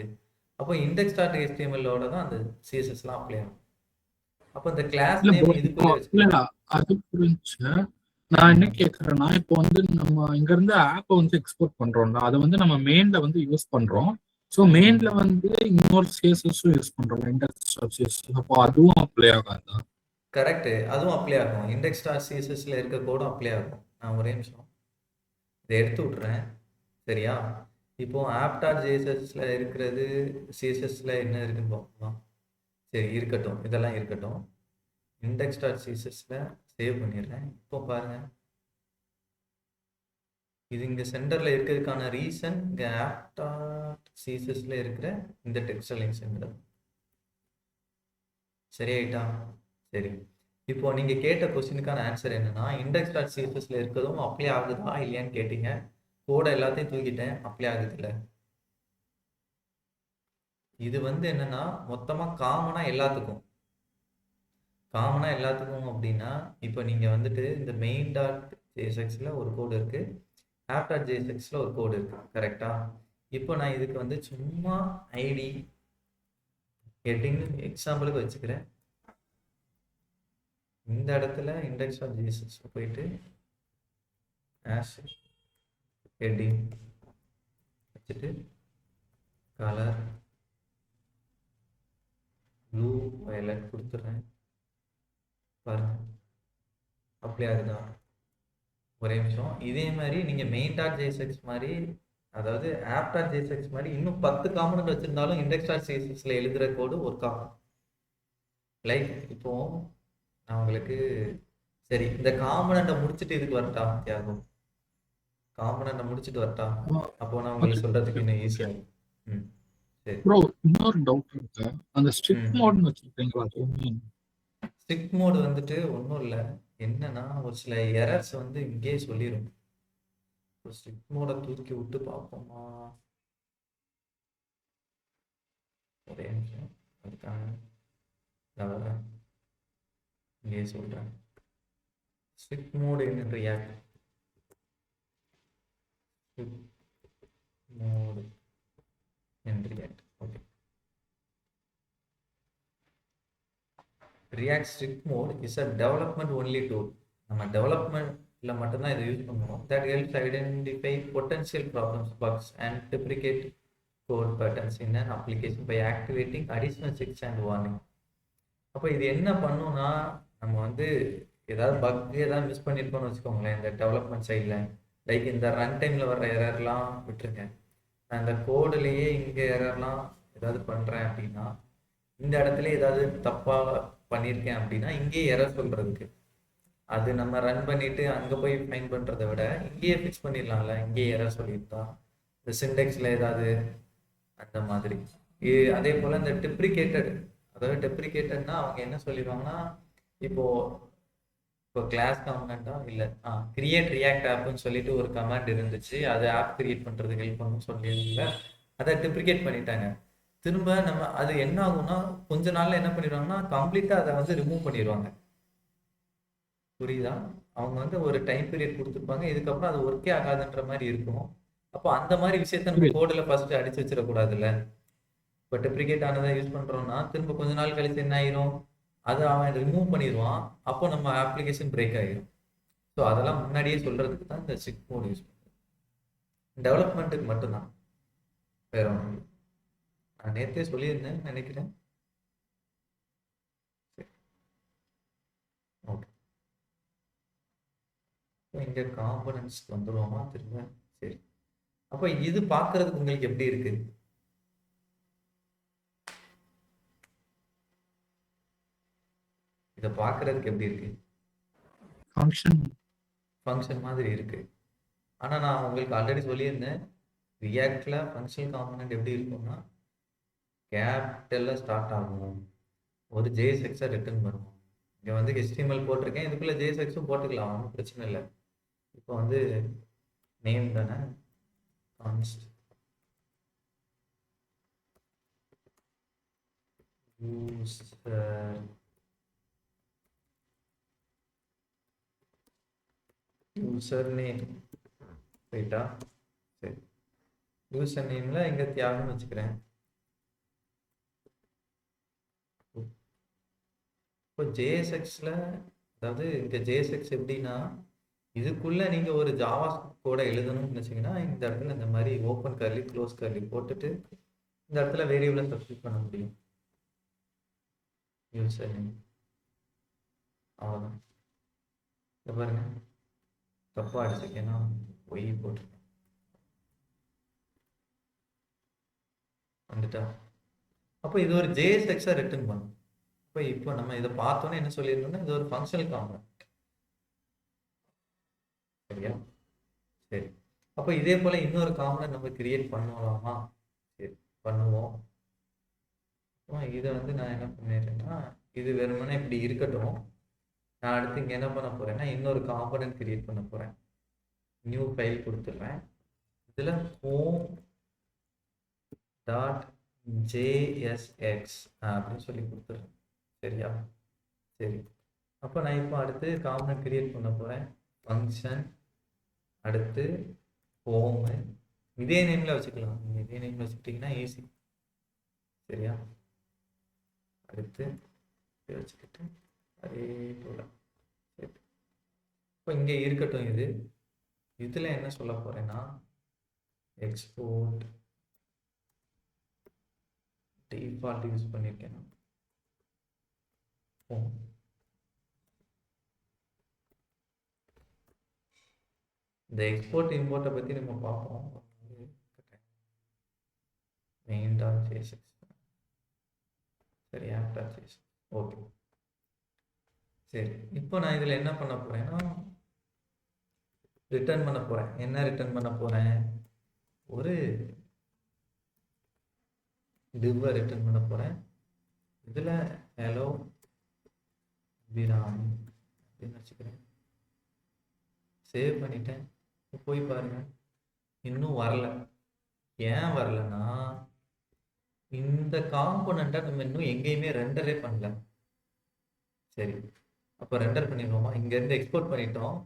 அப்போ இண்டெக்ஸ் டாட் HTML-ஓட தான் அந்த சிஎஸ்எஸ்லாம் அப்ளை ஆகும். அப்போ இந்த கிளாஸ் நேம் இதுக்குள்ளே வச்சுக்கலாம். அது புரிஞ்சு. நான் என்ன கேட்கறேன்னா, இப்போ வந்து நம்ம இங்க இருந்து ஆப்பை வந்து எக்ஸ்போர்ட் பண்றோம்ல, அதை வந்து நம்ம மெயின்ல வந்து யூஸ் பண்றோம். ஸோ மெயின்ல வந்து இன்னொரு சிஎஸ்எஸும் யூஸ் பண்றோம், இண்டெக்ஸ் டாட் சிஎஸ்எஸ். அப்போ அதுவும் அப்ளை ஆகாதா? கரெக்ட், அதுவும் அப்ளை ஆகும். இண்டெக்ஸ் டாட் சிஎஸ்எஸ்ல இருக்க கோடும் அப்ளை ஆகும். நான் ஒரே நிமிஷம் இதை எடுத்து விட்டுறேன். சரியா? இப்போ ஆப் டாட் ஜேஎஸ்எஸ்ல இருக்கிறது சிஎஸ்எஸ்ல என்ன இருக்குன்னு பார்க்கலாம். சரி, இருக்கட்டும், இதெல்லாம் இருக்கட்டும். இண்டெக்ஸ் டாட் சிஎஸ்எஸ்ல சேவ் பண்ணிடுறேன். இப்போ பாருங்க, இது இங்கே சென்டரில் இருக்கிறதுக்கான ரீசன் இங்கே ஆப் டாட் சிஎஸ்எஸ்ல இருக்கிற இந்த டெக்ஸ்ட் அலைன் சென்டர். சரியாயிட்டா? சரி. இப்போ நீங்க கேட்ட கொஸ்டினுக்கான ஆன்சர் என்னன்னா, இண்டெக்ஸ் டாட் சிஎஸ்எஸ்ல இருக்கிறதும் அப்ளை ஆகுதா இல்லையான்னு கேட்டீங்க. கோட எல்லாத்தையும் தூக்கிட்டேன், அப்ளை ஆகுது இல்லை. இது வந்து என்னன்னா மொத்தமா காமனா எல்லாத்துக்கும் அப்படின்னா, இப்போ நீங்க வந்துட்டு இந்த மெயின் டாட் ஜேஎஸ்எக்ஸ்ல ஒரு கோடு இருக்கு, ஆப் டாட் ஜேஎஸ்எக்ஸ்ல ஒரு கோடு இருக்கு. கரெக்டா? இப்போ நான் இதுக்கு வந்து சும்மா ஐடி ஹெட்டிங் எக்ஸாம்பிளுக்கு வச்சுக்கிறேன். இந்த இடத்துல இண்டெக்ஸ் டாட் ஜேஎஸ்எக்ஸ் போயிட்டு ஆஷ் ஹெட்டிங் வச்சுட்டு கலர் ப்ளூ வயலட் கொடுத்துட்றேன். பாருங்க, அப்ளை ஆகுதா? ஒரே நிமிஷம். இதே மாதிரி நீங்க மெயின் டாட் ஜேஎஸ்எக்ஸ் மாதிரி, அதாவது ஆப் டாட் ஜேஎஸ்எக்ஸ் மாதிரி இன்னும் 10 காம்பனன்ட் வச்சிருந்தாலும் இண்டெக்ஸ் டாட் சிஎஸ்எஸ்ல எழுதுற கோடு ஒர்க் ஆகும். லைக் இப்போ நான் உங்களுக்கு சரி இந்த காம்பனண்ட்டை முடிச்சுட்டு இதுக்கு வரட்டா தியாகம்? காம்பனண்ட்டை முடிச்சுட்டு வரட்டா? அப்போ நான் உங்களுக்கு சொல்றதுக்கு இன்னும் ஈஸியாகும். சரி ப்ரோ, இன்னொரு டவுட் இருக்கு. அந்த ஸ்ட்ரிக்ட் மோட்னு வச்சிருக்கீங்களா? ஸ்ட்ரிக்ட் மோடு வந்துட்டு ஒன்றும் இல்லை. என்னன்னா ஒரு சில எரர்ஸ் வந்து இங்கே சொல்லிடும். ஸ்ட்ரிக்ட் மோடை தூக்கி விட்டு பார்ப்போமா? ஒரே நிமிஷம், அதுக்கான இங்கே சொல்கிறேன். Strict mode in react. Strict mode and React. Okay. React strict mode is a development only tool. நம்ம டெவலப்மெண்ட்ல மட்டும்தான் இதை யூஸ் பண்ணுவோம். That helps identify potential problems, bugs and deprecate code patterns in an application by activating additional checks and warning. அப்போ இது என்ன பண்ணுன்னா, நம்ம வந்து ஏதாவது பக் ஏதாவது மிஸ் பண்ணியிருக்கோம்னு வச்சுக்கோங்களேன், இந்த டெவலப்மெண்ட் சைடில். லைக் இந்த ரன் டைமில் வர்ற எரர்லாம் விட்டுருங்க. நான் இந்த கோடுலேயே இங்கே எரர்லாம் ஏதாவது பண்ணுறேன் அப்படின்னா, இந்த இடத்துல ஏதாவது தப்பாக பண்ணியிருக்கேன் அப்படின்னா இங்கேயே எரர் சொல்கிறதுக்கு, அது நம்ம ரன் பண்ணிவிட்டு அங்கே போய் ஃபைன் பண்ணுறதை விட இங்கேயே ஃபிக்ஸ் பண்ணிடலாம்ல. இங்கேயே எரர் சொல்லியிருந்தா இந்த சிண்டெக்ஸில் ஏதாவது அந்த மாதிரி. அதே போல் இந்த டெப்ரிகேட்டட், அதாவது டெப்ரிகேட்டட்னா அவங்க என்ன சொல்லிடுவாங்கன்னா, இப்போ கிளாஸ் காம்பனண்டா இல்லை கிரியேட் ரியாக்ட் ஆப்னு சொல்லிட்டு ஒரு கமாண்ட் இருந்துச்சு, அது ஆப் கிரியேட் பண்ணுறதுக்கு ஹெல்ப் பண்ணணும்னு சொல்லியிருந்தாங்க. அதை டெப்ரிகேட் பண்ணிட்டாங்க. திரும்ப நம்ம அது என்ன ஆகும்னா, கொஞ்ச நாள்ல என்ன பண்ணிடுவாங்கன்னா கம்ப்ளீட்டாக அதை வந்து ரிமூவ் பண்ணிடுவாங்க. புரியுதா? அவங்க வந்து ஒரு டைம் பீரியட் கொடுத்துருப்பாங்க, இதுக்கப்புறம் அது ஒர்க்கே ஆகாதுன்ற மாதிரி இருக்கும். அப்போ அந்த மாதிரி விஷயத்த நம்ம கோடில் ஃபர்ஸ்ட் அடிச்சு வச்சிடக்கூடாதுல்ல. இப்போ டெப்ரிகேட் ஆனதை யூஸ் பண்ணுறோம்னா திரும்ப கொஞ்ச நாள் கழிச்சு என்ன ஆயிரும், அதை அவன் ரிமூவ் பண்ணிடுவான். அப்போ நம்ம அப்ளிகேஷன் பிரேக் ஆகிடும். ஸோ அதெல்லாம் முன்னாடியே சொல்றதுக்கு தான் இந்த ஸ்ட்ரிக்ட் மோட் யூஸ் பண்ணுறேன். டெவலப்மெண்ட்டுக்கு மட்டும்தான், வேற ஒன்றும் இல்லை. நான் நேற்றே சொல்லியிருந்தேன்னு நினைக்கிறேன். ஓகே, இங்கே காம்பனன்ட்ஸ்க்கு வந்துடுவோமா திரும்ப? சரி, அப்போ இது பார்க்கறதுக்கு உங்களுக்கு எப்படி இருக்கு? இதை பார்க்கறதுக்கு எப்படி இருக்கு? ஃபங்க்ஷன் மாதிரி இருக்கு. ஆனால் நான் உங்களுக்கு ஆல்ரெடி சொல்லியிருந்தேன், ரியாக்டில் ஃபங்க்ஷனல் காம்பனண்ட் எப்படி இருக்கும்னா கேபிட்டலில் ஸ்டார்ட் ஆகும், ஒரு ஜேஎஸ்எக்ஸை ரிட்டர்ன் பண்ணுவோம். இங்கே வந்து HTML போட்டிருக்கேன், இதுக்குள்ளே ஜேஎஸ்எக்ஸும் போட்டுக்கலாம், ஒன்றும் பிரச்சனை இல்லை. இப்போ வந்து நேம் தானே, கான்ஸ்ட் யூசர் நேம் ரைட்டா? சரி, யூசர் நேமில் இங்கே தியாகம்னு வச்சுக்கிறேன். இப்போ ஜேஎஸ்எக்ஸில், அதாவது இங்கே ஜேஎஸ்எக்ஸ் எப்படின்னா, இதுக்குள்ளே நீங்கள் ஒரு ஜாவா கோட எழுதணும்னு நினச்சிங்கன்னா இந்த இடத்துல இந்த மாதிரி ஓப்பன் கர்லி க்ளோஸ் கர்லி போட்டுட்டு இந்த இடத்துல வேரியபிளை சப்ஸ்டிட் பண்ண முடியும். யூசர் நேம் அவ்வளோதான். இதை பாருங்க, தப்பாக அடிச்சிருக்கேன்னா ஒய் போட்டிருக்கேன், வந்துட்டா? அப்போ இது ஒரு ஜேஎஸ்எக்ஸை ரிட்டர்ன் பண்ணும். இப்போ நம்ம இதை பார்த்தோன்னே என்ன சொல்லியிருந்தோம்னா, இது ஒரு ஃபங்க்ஷனல் காம்பனண்ட். சரியா? சரி, அப்போ இதே போல இன்னொரு காம்பனண்ட் நம்ம கிரியேட் பண்ணலாமா? சரி, பண்ணுவோம். இதை வந்து நான் என்ன பண்ணிடுறேன்னா, இது வெறுமனே இப்படி இருக்கட்டும். நான் அடுத்து இங்கே என்ன பண்ண போறேன்னா, இன்னொரு காம்பனண்ட் கிரியேட் பண்ண போறேன். நியூ ஃபைல் கொடுத்துட்றேன். இதில் ஹோம் டாட் ஜேஎஸ்எக்ஸ் அப்படின்னு சொல்லி கொடுத்துட்றேன். சரியா? சரி, அப்போ நான் இப்போ அடுத்து காம்பனண்ட் கிரியேட் பண்ண போகிறேன். ஃபங்க்ஷன், அடுத்து ஹோமு, இதே நேமில் வச்சுக்கலாம். நீங்கள் இதே நேமில் வச்சுக்கிட்டிங்கன்னா ஈஸி. சரியா? அடுத்து இதை வச்சுக்கிட்டு அதே போல். சரி, இப்போ இங்கே இருக்கட்டும். இதில் என்ன சொல்ல போகிறேன்னா, எக்ஸ்போர்ட் டிஃபால்ட் யூஸ் பண்ணியிருக்கேன். இந்த எக்ஸ்போர்ட் இம்போர்ட்டை பற்றி நம்ம பார்ப்போம். main.jsx, சரி, app.jsx. ஓகே, சரி, இப்போ நான் இதில் என்ன பண்ண போகிறேன்னா, ரிட்டர்ன் பண்ண போகிறேன். என்ன ரிட்டர்ன் பண்ண போகிறேன்? ஒரு டிவ்வை ரிட்டர்ன் பண்ண போகிறேன். இதில் ஹலோ பிராமி அப்படின்னு வச்சுக்கிறேன். சேவ் பண்ணிட்டேன். போய் பாருங்க, இன்னும் வரல. ஏன் வரலன்னா, இந்த காம்பனண்ட்டை நம்ம இன்னும் எங்கேயுமே ரெண்டரே பண்ணல. சரி, அப்போ ரெண்டர் பண்ணிடுவோமா? இங்கேருந்து எக்ஸ்போர்ட் பண்ணிட்டோம்.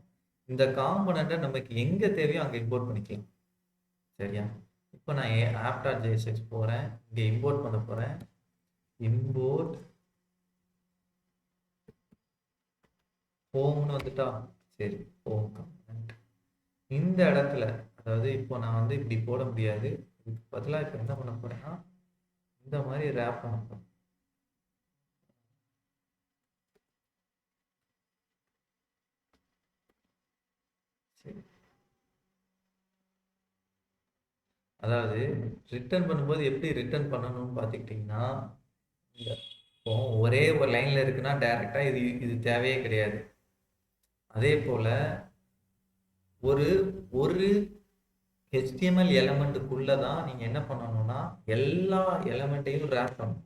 இந்த காம்பனண்ட்டை நமக்கு எங்கே தேவையோ அங்கே இம்போர்ட் பண்ணிக்கலாம். சரியா? இப்போ நான் app.jsx போகிறேன், இங்கே இம்போர்ட் பண்ண போகிறேன். இம்போர்ட் ஹோம்னு வந்துட்டா, சரி ஹோம் கம்பனண்ட். இந்த இடத்துல அதாவது இப்போ நான் வந்து இப்படி போட முடியாது, இதுக்கு பதிலாக இப்போ என்ன பண்ண போறேன்னா இந்த மாதிரி ரேப் பண்ண போறேன். சரி, அதாவது ரிட்டர்ன் பண்ணும்போது எப்படி ரிட்டர்ன் பண்ணணும்னு பார்த்துக்கிட்டிங்கன்னா, இந்த இப்போ ஒரே ஒரு லைனில் இருக்குன்னா டைரெக்டாக இது இது தேவையே கிடையாது. அதே போல் ஒரு ஒரு HTML எலமெண்ட்டுக்குள்ளே தான் நீங்கள் என்ன பண்ணணும்னா எல்லா எலமெண்ட்டையும் ரேப் பண்ணணும்.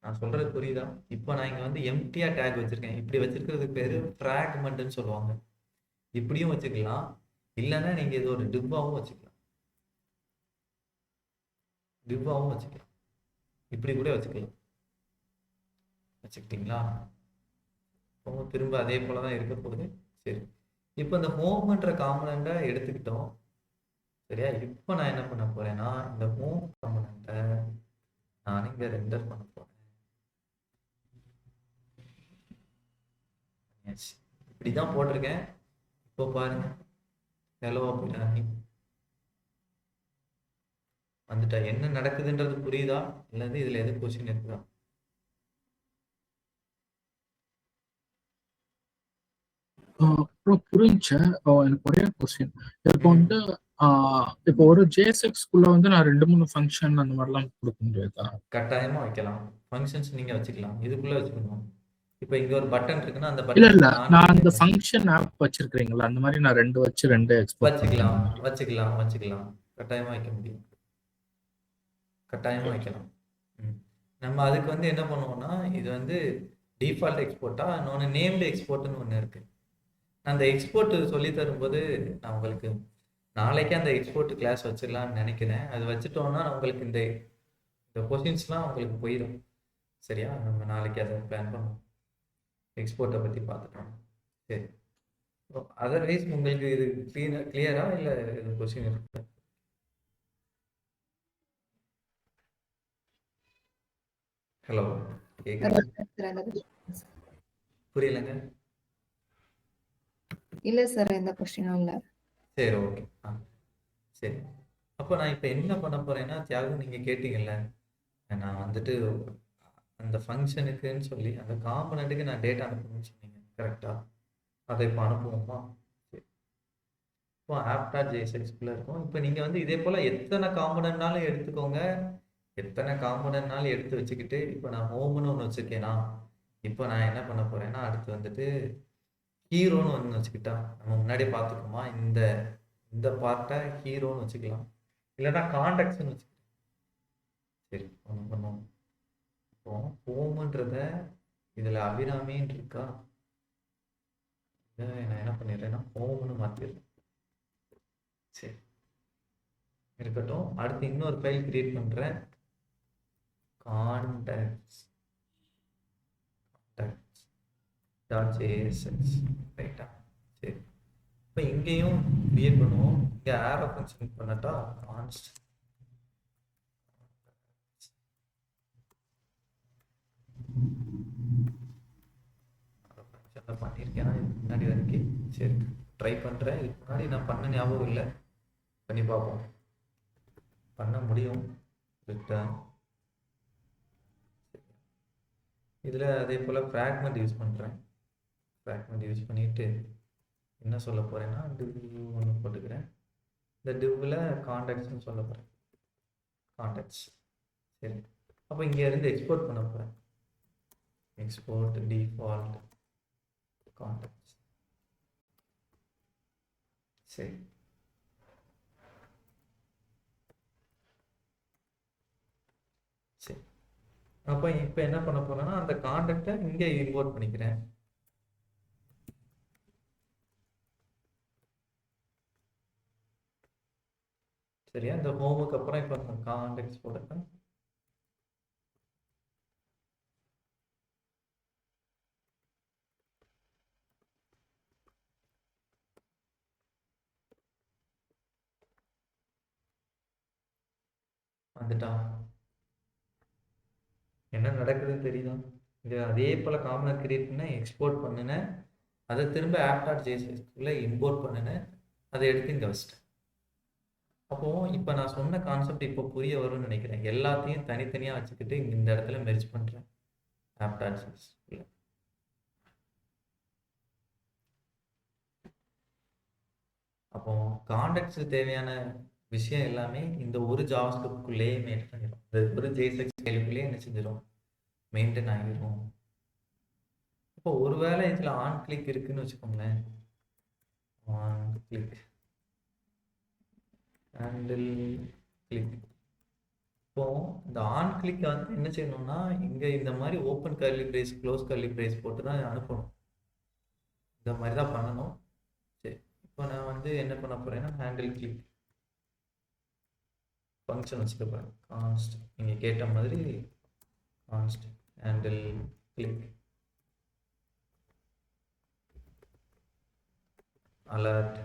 நான் சொல்கிறது புரியுதா? இப்போ நான் இங்கே வந்து எம்டியாக டேக் வச்சுருக்கேன். இப்படி வச்சுருக்கிறதுக்கு பேர் ஃப்ராக்மெண்ட்டுன்னு சொல்லுவாங்க. இப்படியும் வச்சுக்கலாம், இல்லைன்னா நீங்கள் இது ஒரு டிப்பாவும் வச்சுக்கலாம். டிப்பாவும் வச்சுக்கலாம், இப்படி கூட வச்சுக்கலாம். வச்சுக்கிட்டீங்களா? இப்போ திரும்ப அதே போல தான் இருக்க போகுது. சரி, இப்போ இந்த ஹோம்ன்ற காம்பனண்ட்டை எடுத்துக்கிட்டோம். சரியா? இப்போ நான் என்ன பண்ண போறேன்னா இந்த ஹோம் காம்பனண்ட்டை நான் இங்கே ரெண்டர் பண்ண போறேன். இப்படி தான் போட்டிருக்கேன். இப்போ பாருங்க, ஹலோ அபிராமி வந்துட்டா. என்ன நடக்குதுன்றது புரியுதா? இல்லது இதுல எது கொஸ்டின் இருக்குதா? அப்புறம் புரிஞ்சு. எனக்கு ஒரே கொஸ்டின். இப்போ வந்து இப்போ ஒரு ஜேஎஸ்எக்ஸ்குள்ள வந்து நான் 2-3 ஃபங்க்ஷன் அந்த மாதிரிலாம் கொடுக்க முடியாதா? கட்டாயமா வைக்கலாம். ஃபங்க்ஷன்ஸ் நீங்க வச்சுக்கலாம், இதுக்குள்ள வச்சுக்கணும். இப்போ இங்க ஒரு பட்டன் இருக்குன்னா அந்த இல்ல இல்ல, பட்டன் நான் அந்த ஃபங்க்ஷன் ஆப் வச்சிருக்கீங்களா, அந்த மாதிரி நான் 2 வச்சு 2 எக்ஸ்போர்ட் வச்சுக்கலாம் வச்சுக்கலாம் வச்சுக்கலாம். கட்டாயமா வைக்க முடியும், கட்டாயமா வைக்கலாம். நம்ம அதுக்கு வந்து என்ன பண்ணுவோம்னா, இது வந்து டிஃபால்ட் எக்ஸ்போர்ட்டா, இன்னொன்று நேம்டு எக்ஸ்போர்ட்னு ஒன்று இருக்கு. நான் அந்த எக்ஸ்போர்ட் சொல்லி தரும்போது நான் உங்களுக்கு நாளைக்கே அந்த எக்ஸ்போர்ட் கிளாஸ் வச்சிடலாம்னு நினைக்கிறேன். அது வச்சுட்டோம்னா உங்களுக்கு இந்த இந்த கொஷின்ஸ்லாம் உங்களுக்கு போயிடும். சரியா? நம்ம நாளைக்கு அதை பிளான் பண்ணுவோம், எக்ஸ்போர்ட்டை பற்றி பார்த்துட்டோம். சரி, அதர்வைஸ் உங்களுக்கு இது கிளியரா இல்லை இது கொஸ்டின் இருக்கு? ஹலோ, கேக்குது? புரியலங்க. இல்ல சார், எந்த கொஸ்டினும் இல்ல. சரி, ஓகே. சரி, அப்போ நான் இப்போ என்ன பண்ண போறேன்னா, தியாகம் நீங்க கேட்டீங்கல்ல, நான் வந்துட்டு அந்த ஃபங்க்ஷனுக்குன்னு சொல்லி அந்த காம்பனண்ட்டுக்கு நான் டேட்டா அனுப்பணும்னு சொன்னீங்க, கரெக்டா? அதை இப்போ அனுப்புவோமா? சரி, இப்போ app.jsxக்குள்ள இருக்கும். இப்போ நீங்க வந்து இதே போல எத்தனை காம்பனண்ட்னாலும் எடுத்துக்கோங்க, எத்தனை காம்பனண்ட்னாலும் எடுத்து வச்சுக்கிட்டு, இப்போ நான் ஹோம்னு ஒன்று வச்சிருக்கேனா, இப்போ நான் என்ன பண்ண போறேன்னா அடுத்து வந்துட்டு ஹீரோன்னு ஒன்று வச்சுக்கிட்டா, நம்ம முன்னாடியே பார்த்துக்கோமா, இந்த இந்த பார்ட்டை ஹீரோன்னு வச்சுக்கலாம், இல்லைன்னா கான்டெக்ட்ஸ்னு வச்சுக்கலாம். சரி, ஒன்று பண்ணுவோம். இப்போ ஹோம்ன்றத இதில் அபிராமின்னு இருக்கா, இதை நான் என்ன பண்ணிடுறேன்னா ஹோம்னு மாற்றிடுறேன். சரி, இருக்கட்டும். அடுத்து இன்னொரு ஃபைல் கிரியேட் பண்ணுறேன், கான்டெக்ட்ஸ் .jsx. ரைட்டா? சரி, இப்போ இங்கேயும் கிரியேட் பண்ணுவோம். இங்கே ஆரோ ஃபங்க்ஷன் பண்ணட்டா, கான்ஸ்ட் பண்ணியிருக்கேன் இதுக்கு முன்னாடி வரைக்கும். சரி, ட்ரை பண்ணுறேன். இதுக்கு முன்னாடி நான் பண்ண ஞாபகம் இல்லை, பண்ணி பார்ப்போம். பண்ண முடியும். ரிட்டர்ன் இதில் அதே போல் ஃப்ராக்மெண்ட் யூஸ் பண்ணுறேன். ஃப்ராக்மெண்ட் யூஸ் பண்ணிவிட்டு என்ன சொல்ல போகிறேன்னா டிவ் ஒன்று போட்டுக்கிறேன். இந்த டிவ்வில் கான்டெக்ட்ஸ்னு சொல்ல போகிறேன், கான்டெக்ட்ஸ். சரி, அப்போ இங்கேருந்து எக்ஸ்போர்ட் பண்ண போகிறேன். Export default contacts. சரி, சரி, அப்போ இப்போ என்ன பண்ண போகிறேன்னா அந்த கான்டெக்டை இங்கே இம்போர்ட் பண்ணிக்கிறேன். சரியா? இந்த ஹோமுக்கு அப்புறம் இப்போ கான்டெக்ட்ஸ் போட்டுருக்கேன். வந்துட்டான். என்ன நடக்குதுன்னு தெரியுதா? இது அதே போல் காமனர் கிரியேட் பண்ண எக்ஸ்போர்ட் பண்ணினேன், அதை திரும்ப app.jsxக்குள்ளே இம்போர்ட் பண்ணினேன், அதை எடுத்து இங்கே வச்சிட்டேன். அப்போ இப்போ நான் சொன்ன கான்செப்ட் இப்போ புரிய வரும்னு நினைக்கிறேன். எல்லாத்தையும் தனித்தனியாக வச்சுக்கிட்டு இந்த இடத்துல மெர்ஜ் பண்ணுறேன் app.jsxக்குள்ள. அப்போ கான்டெக்ட்ஸ் தேவையான விஷயம் எல்லாமே இந்த ஒரு ஜாவாஸ்கிரிப்ட்குள்ளேயே மெயின்டைன் பண்ணிடும். இந்த ஒரு JSX ஃபைலுக்குள்ளேயே என்ன செஞ்சிடும், மெயின்டைன் ஆகிடும். இப்போ ஒருவேளை இதில் ஆன் கிளிக் இருக்குன்னு வச்சுக்கோங்களேன், ஆன் கிளிக் ஹேண்டில் கிளிக். இப்போ இந்த ஆன் கிளிக் வந்து என்ன செய்யணும்னா, இங்கே இந்த மாதிரி open curly brace close curly brace போட்டு தான் அனுப்பணும். இந்த மாதிரி தான் பண்ணணும். சரி, இப்போ நான் வந்து என்ன பண்ண போறேன்னா, ஹேண்டில் கிளிக் ஃபங்க்ஷன் வச்சுக்க போகிறேன். கான்ஸ்ட் நீங்கள் கேட்ட மாதிரி const handle click alert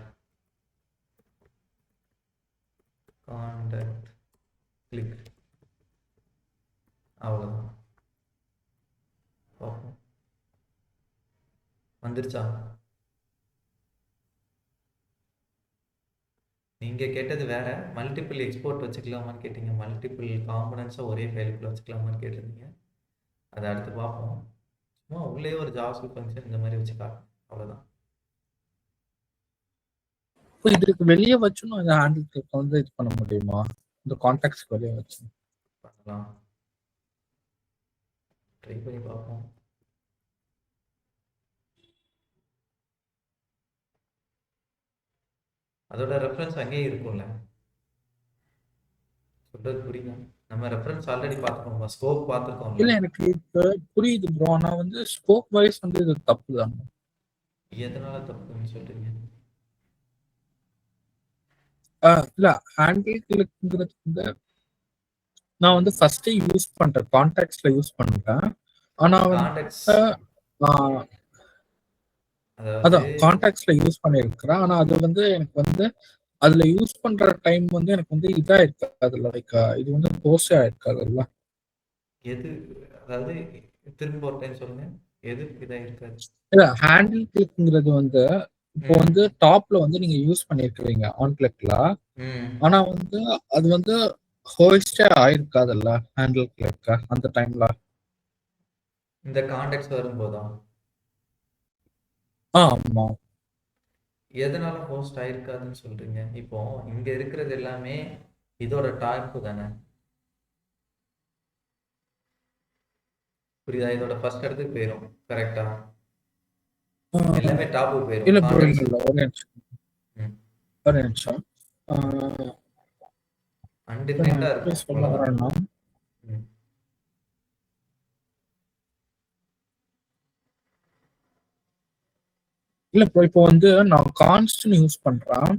contact click. அவ்வளோதான். பார்ப்போம் வந்துருச்சா. நீங்கள் கேட்டது வேற, மல்டிபிள் எக்ஸ்போர்ட் வச்சுக்கலாமான்னு கேட்டீங்க, மல்டிபிள் காம்பனன்ட்ஸை ஒரே ஃபைலுக்குள்ள வச்சுக்கலாமான்னு கேட்டிருந்தீங்க. அதை அடுத்து பார்ப்போம். சும்மா உள்ளே ஒரு ஜாவாஸ்கிரிப்ட் ஃபங்க்ஷன் இந்த மாதிரி வச்சு காட்டுறேன், அவ்வளோதான். இப்போ இதுக்கு வெளியே வச்சுன்னு இந்த ஹேண்டில் கிளிக் வந்து இது பண்ண முடியுமா? இந்த கான்டாக்ட்ஸ்க்கு வெளியே வச்சு பண்ணலாம், ட்ரை பண்ணி பார்ப்போம். அதோட ரெஃபரன்ஸ் அங்கேயே இருக்கும்ல, சொல்றது புரியுதா? நம்ம ரெஃபரன்ஸ் ஆல்ரெடி பார்த்துக்கோங்க, ஸ்கோப் பார்த்துருக்கோம்ல. இல்ல எனக்கு இப்போ புரியுது ப்ரோ. ஆனா வந்து ஸ்கோப் வைஸ் வந்து இது தப்பு தான். எதனால தப்புன்னு சொல்றீங்க? இல்ல ஹேண்டில் கிளிக்ங்கிறது வந்து நான் வந்து ஃபர்ஸ்ட் யூஸ் பண்றேன், கான்டாக்ட்ஸ்ல யூஸ் பண்றேன். ஆனா கான்டெக்ட்ஸ் வந்து அதாவது அதான் கான்டாக்ட்ஸ்ல யூஸ் பண்ணியிருக்கிறேன். ஆனா அது வந்து எனக்கு வந்து அதுல யூஸ் பண்ற டைம் வந்து எனக்கு வந்து இதா இருக்காது, லைக் இது வந்து போஸ்டா இருக்காதுல்ல. எது, அதாவது திரும்ப ஒரு டைம் சொல்லுங்க, எது இதா இருக்காது? இல்ல ஹேண்டில் கிளிக்ங்கிறது வந்து இப்போ ம் வந்து டாப்ல வந்து நீங்க யூஸ் பண்ணிருக்கீங்க ஆன் கிளிக்ல. ம் ஆனா வந்து அது வந்து ஹோஸ்டே ஆயிருக்காதுல்ல ஹேண்டில் கிளிக் அந்த டைம்ல. இந்த கான்டெக்ட்ஸ் வரும்போதா? ஆமா. எதனால ஹோஸ்ட் ஆயிருக்காதுன்னு சொல்றீங்க? இப்போ இங்க இருக்கிறது எல்லாமே இதோட டாப் தானே, புரியுதா? இதோட ஃபர்ஸ்ட் இடத்துக்கு போயிடும், கரெக்டா? எல்லாமே டாப்புக்கு போயிடும் இல்ல ப்ரோ, கான்டெக்ட்ஸ். இல்ல ஒரு நிமிஷம், ம் ஒரு நிமிஷம். ஆஹ் இப்ப நான் அன்டிஃபைன்டா எப்படி இருக்கும், சொல்ல அவ்வளவுதான். வரேன்னா, ம் இல்ல ப்ரோ, இப்போ வந்து நான் கான்ஸ்ட்னு யூஸ் பண்றேன்.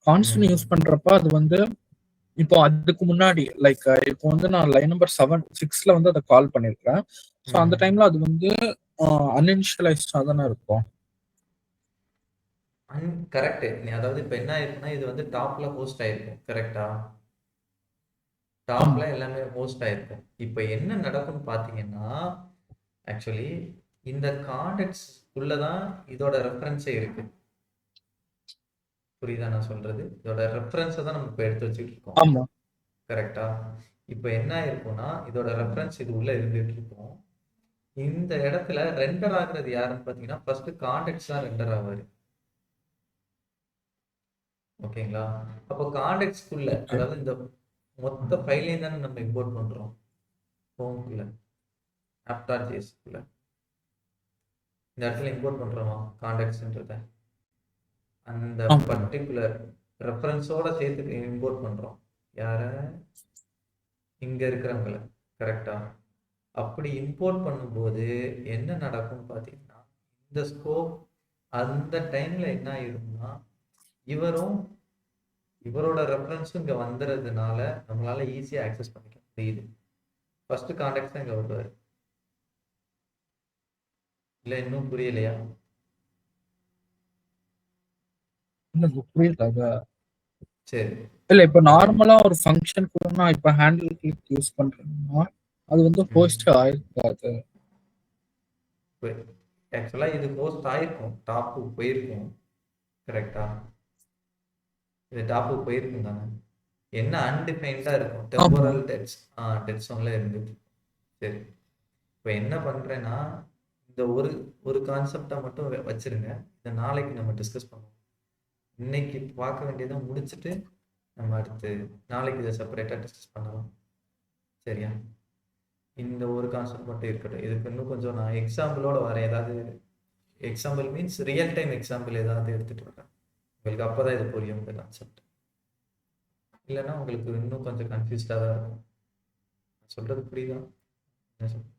கான்ஸ்ட்னு ம் யூஸ் பண்றப்ப அது வந்து இப்போ அதுக்கு முன்னாடி லைக் இப்போ வந்து நான் லைன் நம்பர் 6ல வந்து அதை கால் பண்ணிருக்கேன். ஸோ அந்த ம் டைம்ல அது வந்து அன்இனிஷியலைஸ்டா தானே இருக்கும். கரெக்ட். நீ அதாவது இப்போ என்ன ஆயிருக்குன்னா, இது வந்து டாப்ல ஹோஸ்ட் ஆயிருக்கும், கரெக்டா? ஆமா. டாப்ல எல்லாமே ஹோஸ்ட் ஆயிருக்கும். இப்போ என்ன நடக்கும்னு பார்த்தீங்கன்னா, ஆக்சுவலி இந்த கான்டெக்ட்ஸ் உள்ளதான் இதோட ரெஃபரன்ஸே இருக்கு. புரியுதா நான் சொல்றது? இதோட ரெஃபரன்ஸை தான் நம்ம இப்போ எடுத்து வச்சுட்டு இருக்கோம், ஆமா. கரெக்டா? இப்போ என்ன ஆயிருக்கும்னா, இதோட ரெஃபரன்ஸ் இது உள்ள இருந்துட்டு இருக்கும். இந்த இடத்துல ரெண்டர் ஆகுறது யாருன்னு பார்த்தீங்கன்னா, ஃபர்ஸ்ட் கான்டெக்ட்ஸ் தான் ரெண்டர் ஆவாரு. ஓகேங்களா? அப்போ கான்டெக்ட்ஸ்குள்ள, ஓகே. அதாவது இந்த மொத்த ஃபைலையும் தானே நம்ம இம்போர்ட் பண்றோம் ஹோம்குள்ள, app.jsக்குள்ள. இந்த இடத்துல இம்போர்ட் பண்றோமா கான்டெக்ட்ஸ்ன்றத? அந்த ஆமா. பர்டிகுலர் ரெஃபரன்ஸோட சேர்த்து இம்போர்ட் பண்றோம். யார? இங்க இருக்கிறவங்கள, கரெக்டா? அப்படி இம்போர்ட் பண்ணும்போது என்ன நடக்கும்னு பார்த்தீங்கன்னா, இந்த ஸ்கோப் அந்த டைம்ல என்ன ஆயிரும்னா, இவரும் இவரோட ரெஃபரன்ஸும் இங்க வந்துறதுனால நம்மளால ஈஸியா ஆக்சஸ் பண்ணிக்க முடியுது. ஃபர்ஸ்ட் கான்டெக்ட் தான் இங்க வருவாரு. இல்ல இன்னும் புரியலையா? இல்ல bro, புரியல. சரி. இல்ல இப்ப நார்மலா ஒரு ஃபங்க்ஷன் கூட நான் இப்ப ஹேண்டில் கிளிக் யூஸ் பண்றேன்னா அது வந்து போஸ்ட் ஆயிருக்காது. ஆக்சுவலா இது போஸ்ட் ஆயிருக்கும், டாப்புக்கு போயிருக்கும். கரெக்டா? இது டாப்புக்கு போயிருக்கும் தானே? என்ன அன்டிஃபைன்டா இருக்கும், ஆமா. டெம்போரல் டெட் ஜோன்ல இருந்துட்டு. சரி, இப்போ என்ன பண்றேன்னா இந்த ஒரு கான்செப்டை மட்டும் வச்சிருங்க. இதை நாளைக்கு நம்ம டிஸ்கஸ் பண்ணுவோம். இன்னைக்கு பார்க்க வேண்டியதை முடிச்சுட்டு நம்ம அடுத்து நாளைக்கு இதை செப்பரேட்டாக டிஸ்கஸ் பண்ணலாம். சரியா? இந்த ஒரு கான்செப்ட் மட்டும் இருக்கட்டும். இதுக்கு இன்னும் கொஞ்சம் நான் எக்ஸாம்பிளோட வரேன். ஏதாவது example means real time example ஏதாவது எடுத்துட்டு வரேன். உங்களுக்கு அப்போதான் இது புரியும் இந்த கான்செப்ட். இல்லைன்னா உங்களுக்கு இன்னும் கொஞ்சம் கன்ஃபியூஸ்டாக தான் இருக்கும். சொல்றது புரியுதா? என்ன சொல்றேன்?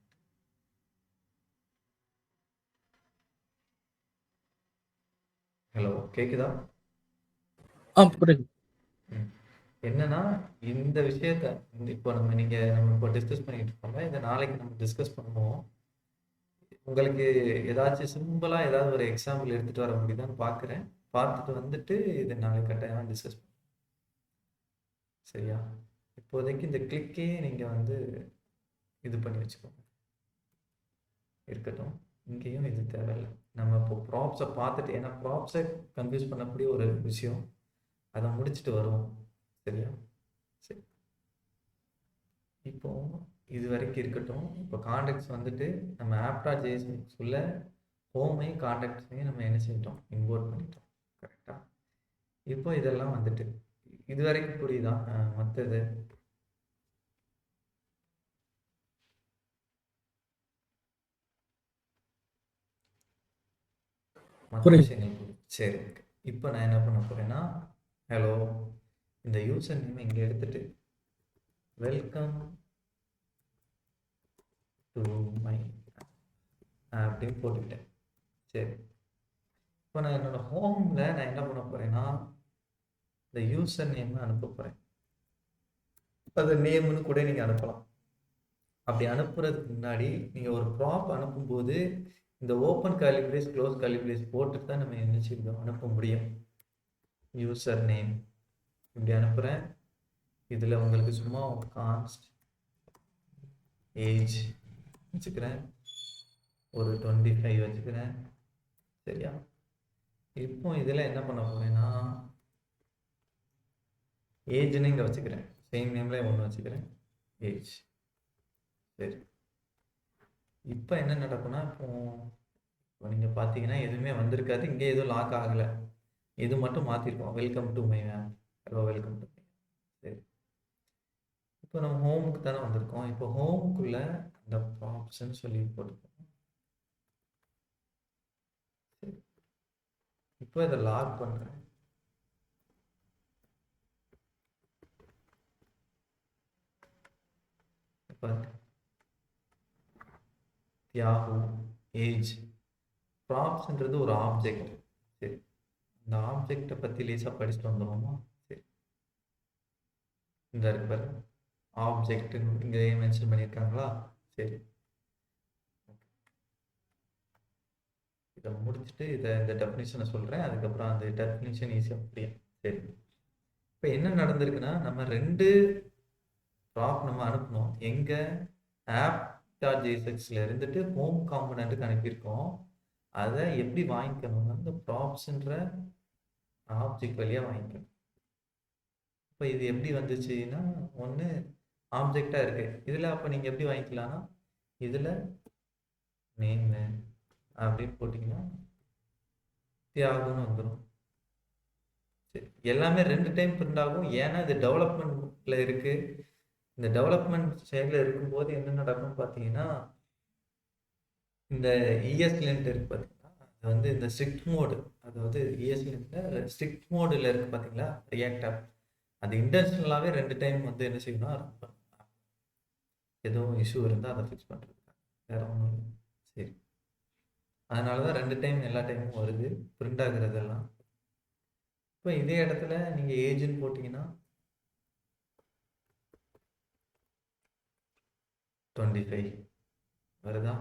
ஹலோ, கேக்குதா? புரியுது. என்னன்னா இந்த விஷயத்த இப்போ நம்ம இப்போ டிஸ்கஸ் பண்ணிட்டு இருக்கோம்ல, இதை நாளைக்கு நம்ம டிஸ்கஸ் பண்ணுவோம். உங்களுக்கு ஏதாச்சும் சிம்பிளா ஏதாவது ஒரு எக்ஸாம்பிள் எடுத்துட்டு வர முடியுதான்னு பார்க்குறேன். பார்த்துட்டு வந்துட்டு இதை நாளைக்கு கட்டாயம் டிஸ்கஸ் பண்ணுவோம். சரியா? இப்போதைக்கு இந்த கிளிக்கே நீங்க வந்து இது பண்ணி வச்சுக்கோங்க, இருக்கட்டும். இங்கேயும் இது தேவையில்லை. நம்ம இப்போ ப்ராப்ஸை பார்த்துட்டு, ஏன்னா ப்ராப்ஸை கன்ஃபியூஸ் பண்ணக்கூடிய ஒரு விஷயம், அதை முடிச்சுட்டு வருவோம். சரியா? சரி, இப்போ இது வரைக்கும் இருக்கட்டும். இப்போ கான்டாக்ட்ஸ் வந்துட்டு நம்ம app.js-உள்ள ஹோமையும் கான்டாக்ட்ஸையும் நம்ம என்ன செஞ்சிட்டோம், இம்போர்ட் பண்ணிட்டோம். கரெக்டா? இப்போ இதெல்லாம் வந்துட்டு இது வரைக்கும் புரியுதா? மற்றது மற்ற புரியுது. விஷயங்கள் புரியுது. சரி, ஓகே. இப்போ நான் என்ன பண்ண போறேன்னா, ஹலோ, இந்த யூசர் நேம் இங்கே எடுத்துட்டு வெல்கம் டு மை அப்படின்னு போட்டுக்கிட்டேன். சரி, இப்போ நான் என்னோட ஹோமில் நான் என்ன பண்ண போறேன்னா இந்த யூசர் நேம் அனுப்ப போறேன். அது நேம்னு கூட நீங்கள் அனுப்பலாம். அப்படி அனுப்புறதுக்கு முன்னாடி நீங்கள் ஒரு ப்ராப் அனுப்பும்போது இந்த open curly brace close curly brace போட்டுட்டு தான் நம்ம என்ன செய்யணும், அனுப்ப முடியும். யூசர் நேம் இப்படி அனுப்புகிறேன். இதில் உங்களுக்கு சும்மா கான்ஸ்ட் ஏஜ் வச்சுக்கிறேன், ஒரு 25 வச்சுக்கிறேன். சரியா? இப்போ இதில் என்ன பண்ண போகிறேன்னா ஏஜ்னு இங்கே வச்சுக்கிறேன். சேம் நேமில் ஒன்று வச்சுக்கிறேன், ஏஜ். சரி, இப்போ என்ன நடக்கும்னா இப்போ நீங்கள் பார்த்தீங்கன்னா எதுவுமே வந்திருக்காது. இங்கே எதுவும் லாக் ஆகலை. இது மட்டும் மாற்றிருக்கோம், welcome to my ma'am. Hello, welcome to my. சரி, இப்போ நம்ம ஹோமுக்கு தானே வந்திருக்கோம். இப்போ ஹோமுக்குள்ளே இந்த ப்ராப்ஸ்ன்னு சொல்லி போட்டுருக்கோம். சரி, இப்போ இதை லாக் பண்ணுறேன். யாஹூ ஏஜ் ப்ராப்ஸ்ன்றது ஒரு ஆப்ஜெக்ட். சரி, இந்த ஆப்ஜெக்டை பற்றி லேசாக படிச்சுட்டு வந்துடுவோமா? சரி, இந்த இருக்கு பாருங்க, ஆப்ஜெக்ட் இங்கே மென்ஷன் பண்ணியிருக்காங்களா? சரி, இதை முடிச்சுட்டு இந்த டெஃபினிஷனை சொல்கிறேன். அதுக்கப்புறம் அந்த டெஃபினிஷன் ஈஸியாக புரியும். சரி, இப்போ என்ன நடந்திருக்குன்னா நம்ம 2 ப்ராப் நம்ம அனுப்பணும். எங்கே app.jsxல இருந்துட்டு ஹோம் காம்பனண்ட்டுக்கு அனுப்பியிருக்கோம். அதை எப்படி வாங்கிக்கணும்னா இந்த ப்ராப்ஸ்ன்ற ஆப்ஜெக்ட் வழியாக வாங்கிக்கணும். இப்போ இது எப்படி வந்துச்சுன்னா ஒன்று ஆப்ஜெக்டாக இருக்குது இதில். அப்போ நீங்கள் எப்படி வாங்கிக்கலாம்னா இதில் நேமு அப்படின்னு போட்டிங்கன்னா தியாகுன்னு வந்துடும். சரி, எல்லாமே 2 டைம் பிரிண்ட் ஆகும். ஏன்னா இது டெவலப்மெண்ட்டில் இருக்குது. இந்த டெவலப்மெண்ட் சைடில் இருக்கும்போது என்ன நடக்கும்னு பார்த்தீங்கன்னா இந்த ESLint இருக்கு பார்த்தீங்களா, அது வந்து இந்த ஸ்ட்ரிக்ட் மோடு, அதாவது ESLintல ஸ்ட்ரிக்ட் மோடில் இருக்குது பார்த்தீங்களா ரியாக்ட் ஆப், அது இன்டென்ஷனலாகவே 2 டைம் வந்து என்ன செய்யணும்னா ரன் பண்ணும். எதுவும் இஷ்யூ இருந்தால் அதை ஃபிக்ஸ் பண்ணுறதுக்காக, வேற ஒன்றும் இல்லை. சரி, அதனால தான் 2 டைம் எல்லா டைமும் வருது பிரிண்ட் ஆகுறதெல்லாம். இப்போ இதே இடத்துல நீங்கள் ஏஜ்னு போட்டிங்கன்னா 25 வருதா?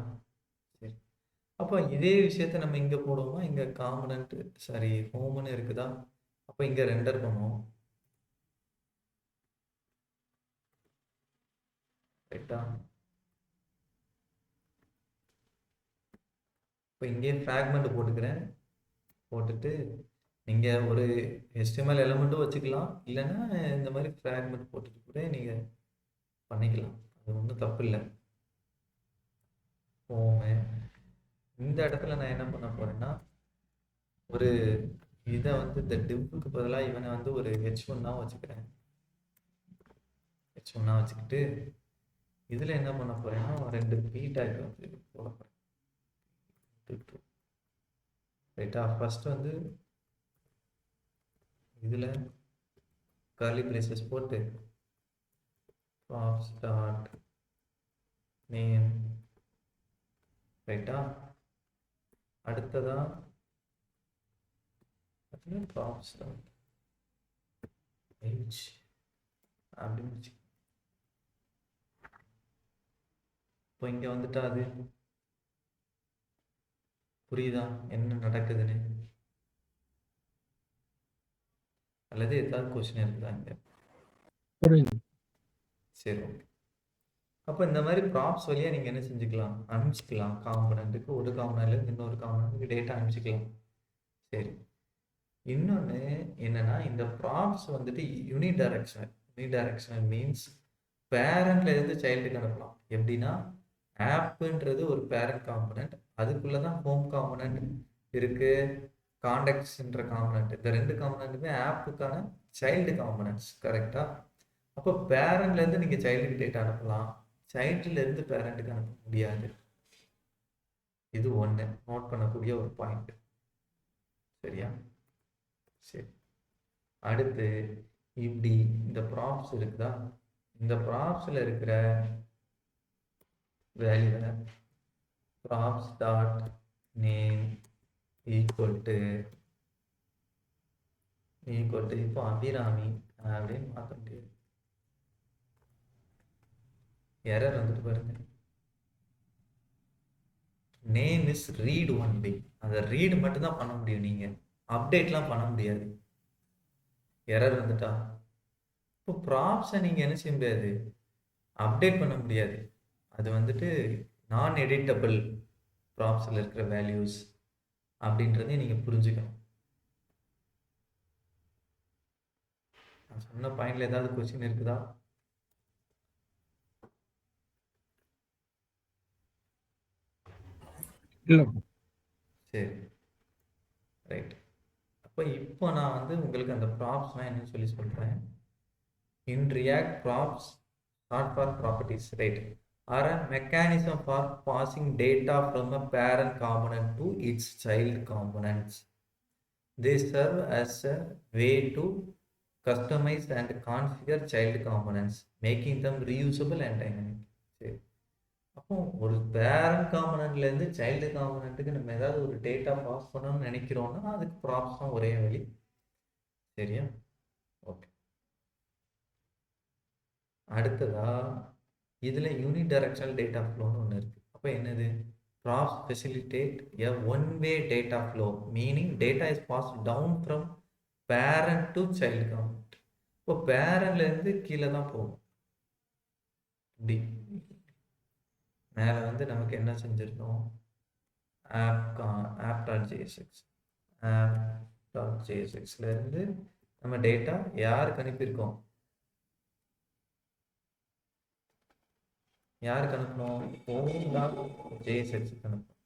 சரி, அப்போ இதே விஷயத்த நம்ம இங்கே போடுவோமா? இங்கே காம்பனண்ட் ஹோம்னு இருக்குதா? அப்போ இங்கே ரெண்டர் பண்ணுவோம். ரைட்டா? இப்போ இங்கே ஃப்ராக்மெண்ட் போட்டுக்கிறேன். போட்டுட்டு நீங்கள் ஒரு HTML எலமெண்ட்டும் வச்சுக்கலாம், இல்லைன்னா இந்த மாதிரி ஃப்ராக்மெண்ட் போட்டுட்டு கூட நீங்கள் பண்ணிக்கலாம். அது ஒன்றும் தப்பு இல்லை. ஹோமு இந்த இடத்துல நான் என்ன பண்ண போறேன்னா, ஒரு இதை வந்து இந்த டிவ்வுக்கு பதிலாக இவனை வந்து ஒரு H1 வச்சுக்கிறேன். H1 வச்சுக்கிட்டு இதில் என்ன பண்ண போறேன்னா 2 பி டேக் வந்து போட போகிறேன். ரைட்டா? ஃபர்ஸ்ட் வந்து இதில் கர்லி பிரேசஸ் போட்டு props டாட் நேம். ரைட்டா? அடுத்ததா props டாட் h அப்படின்னு வச்சு. இப்போ இங்கே வந்துட்டா அது புரியுதா என்ன நடக்குதுன்னு? அல்லது ஏதாவது கொஸ்டின் இருக்குதா இங்கே? புரியுது. சரி, ஓகே. அப்போ இந்த மாதிரி ப்ராப்ஸ் வழியாக நீங்கள் என்ன செஞ்சுக்கலாம், அனுப்பிச்சிக்கலாம். காம்பனண்ட்டுக்கு ஒரு காம்பனண்ட்லேருந்து இன்னொரு காம்பனண்ட்டுக்கு டேட்டா அனுப்பிச்சிக்கலாம். சரி, இன்னொன்று என்னன்னா, இந்த ப்ராப்ஸ் வந்துட்டு யூனிடைரக்ஷனல் மீன்ஸ் பேரண்ட்ல இருந்து சைல்டுக்கு அனுப்பலாம். எப்படின்னா, ஆப்புன்றது ஒரு பேரண்ட் காம்பனண்ட், அதுக்குள்ளே தான் ஹோம் காம்பனண்ட் இருக்கு, கான்டெக்ட்ஸ்ன்ற காம்பனண்ட். இந்த 2 காம்பனண்ட்டுமே ஆப்புக்கான சைல்டு காம்பனண்ட்ஸ். கரெக்டா? அப்போ பேரண்ட்லேருந்து நீங்கள் சைல்டுக்கு டேட்டா அனுப்பலாம், சைல்டுலேருந்து பேரண்ட்டுக்கு அனுப்ப முடியாது. இது ஒன்று நோட் பண்ணக்கூடிய ஒரு பாயிண்ட். சரியா? சரி, அடுத்து இப்படி இந்த ப்ராப்ஸ் இருக்குதா, இந்த ப்ராப்ஸில் இருக்கிற வேல்யூவை props dot name equal to இப்போ அபிராமி அப்படின்னு மாற்ற முடியாது. எரர் வந்துட்டு பாருங்க. Name is read only. அதை ரீடு மட்டும்தான் பண்ண முடியும், நீங்கள் அப்டேட்லாம் பண்ண முடியாது. எரர் வந்துட்டா இப்போ ப்ராப்ஸை நீங்கள் என்ன செய்ய முடியாது, அப்டேட் பண்ண முடியாது. அது வந்துட்டு நான் எடிட்டபிள் ப்ராப்ஸில் இருக்கிற வேல்யூஸ் அப்படின்றதையும் நீங்கள் புரிஞ்சுக்கணும். நான் சொன்ன பாயிண்ட்ல ஏதாவது கொஸ்டின் இருக்குதா? இல்லை. சரி, ரைட். இப்போ நான் வந்து உங்களுக்கு அந்த ப்ராப்ஸ்னால் என்னன்னு சொல்லி சொல்கிறேன். In React props short for properties, right, are a mechanism for passing data from a parent component to its child components. They serve as a way to customize and configure child components, making them reusable and dynamic. சரி, அப்போ ஒரு parent காம்பனண்ட்லேருந்து child காம்பனண்ட்டுக்கு நம்ம ஏதாவது ஒரு data pass பண்ணணும்னு நினைக்கிறோம்னா அதுக்கு props தான் ஒரே வழி. சரியா? ஓகே. அடுத்ததா இதில் யூனிடைரக்ஷனல் டேட்டா ஃப்ளோன்னு ஒன்று இருக்குது. அப்போ என்னது, props facilitate a one way data flow, meaning data is pass down from parent to child component. இப்போ பேரண்ட்லேருந்து கீழே தான் போகும். இப்படி மேலே வந்து நமக்கு என்ன செஞ்சுருக்கோம், app.jsx நம்ம டேட்டா யாருக்கு அனுப்பியிருக்கோம், யாருக்கு அனுப்பணும், home.jsx அனுப்பணும்.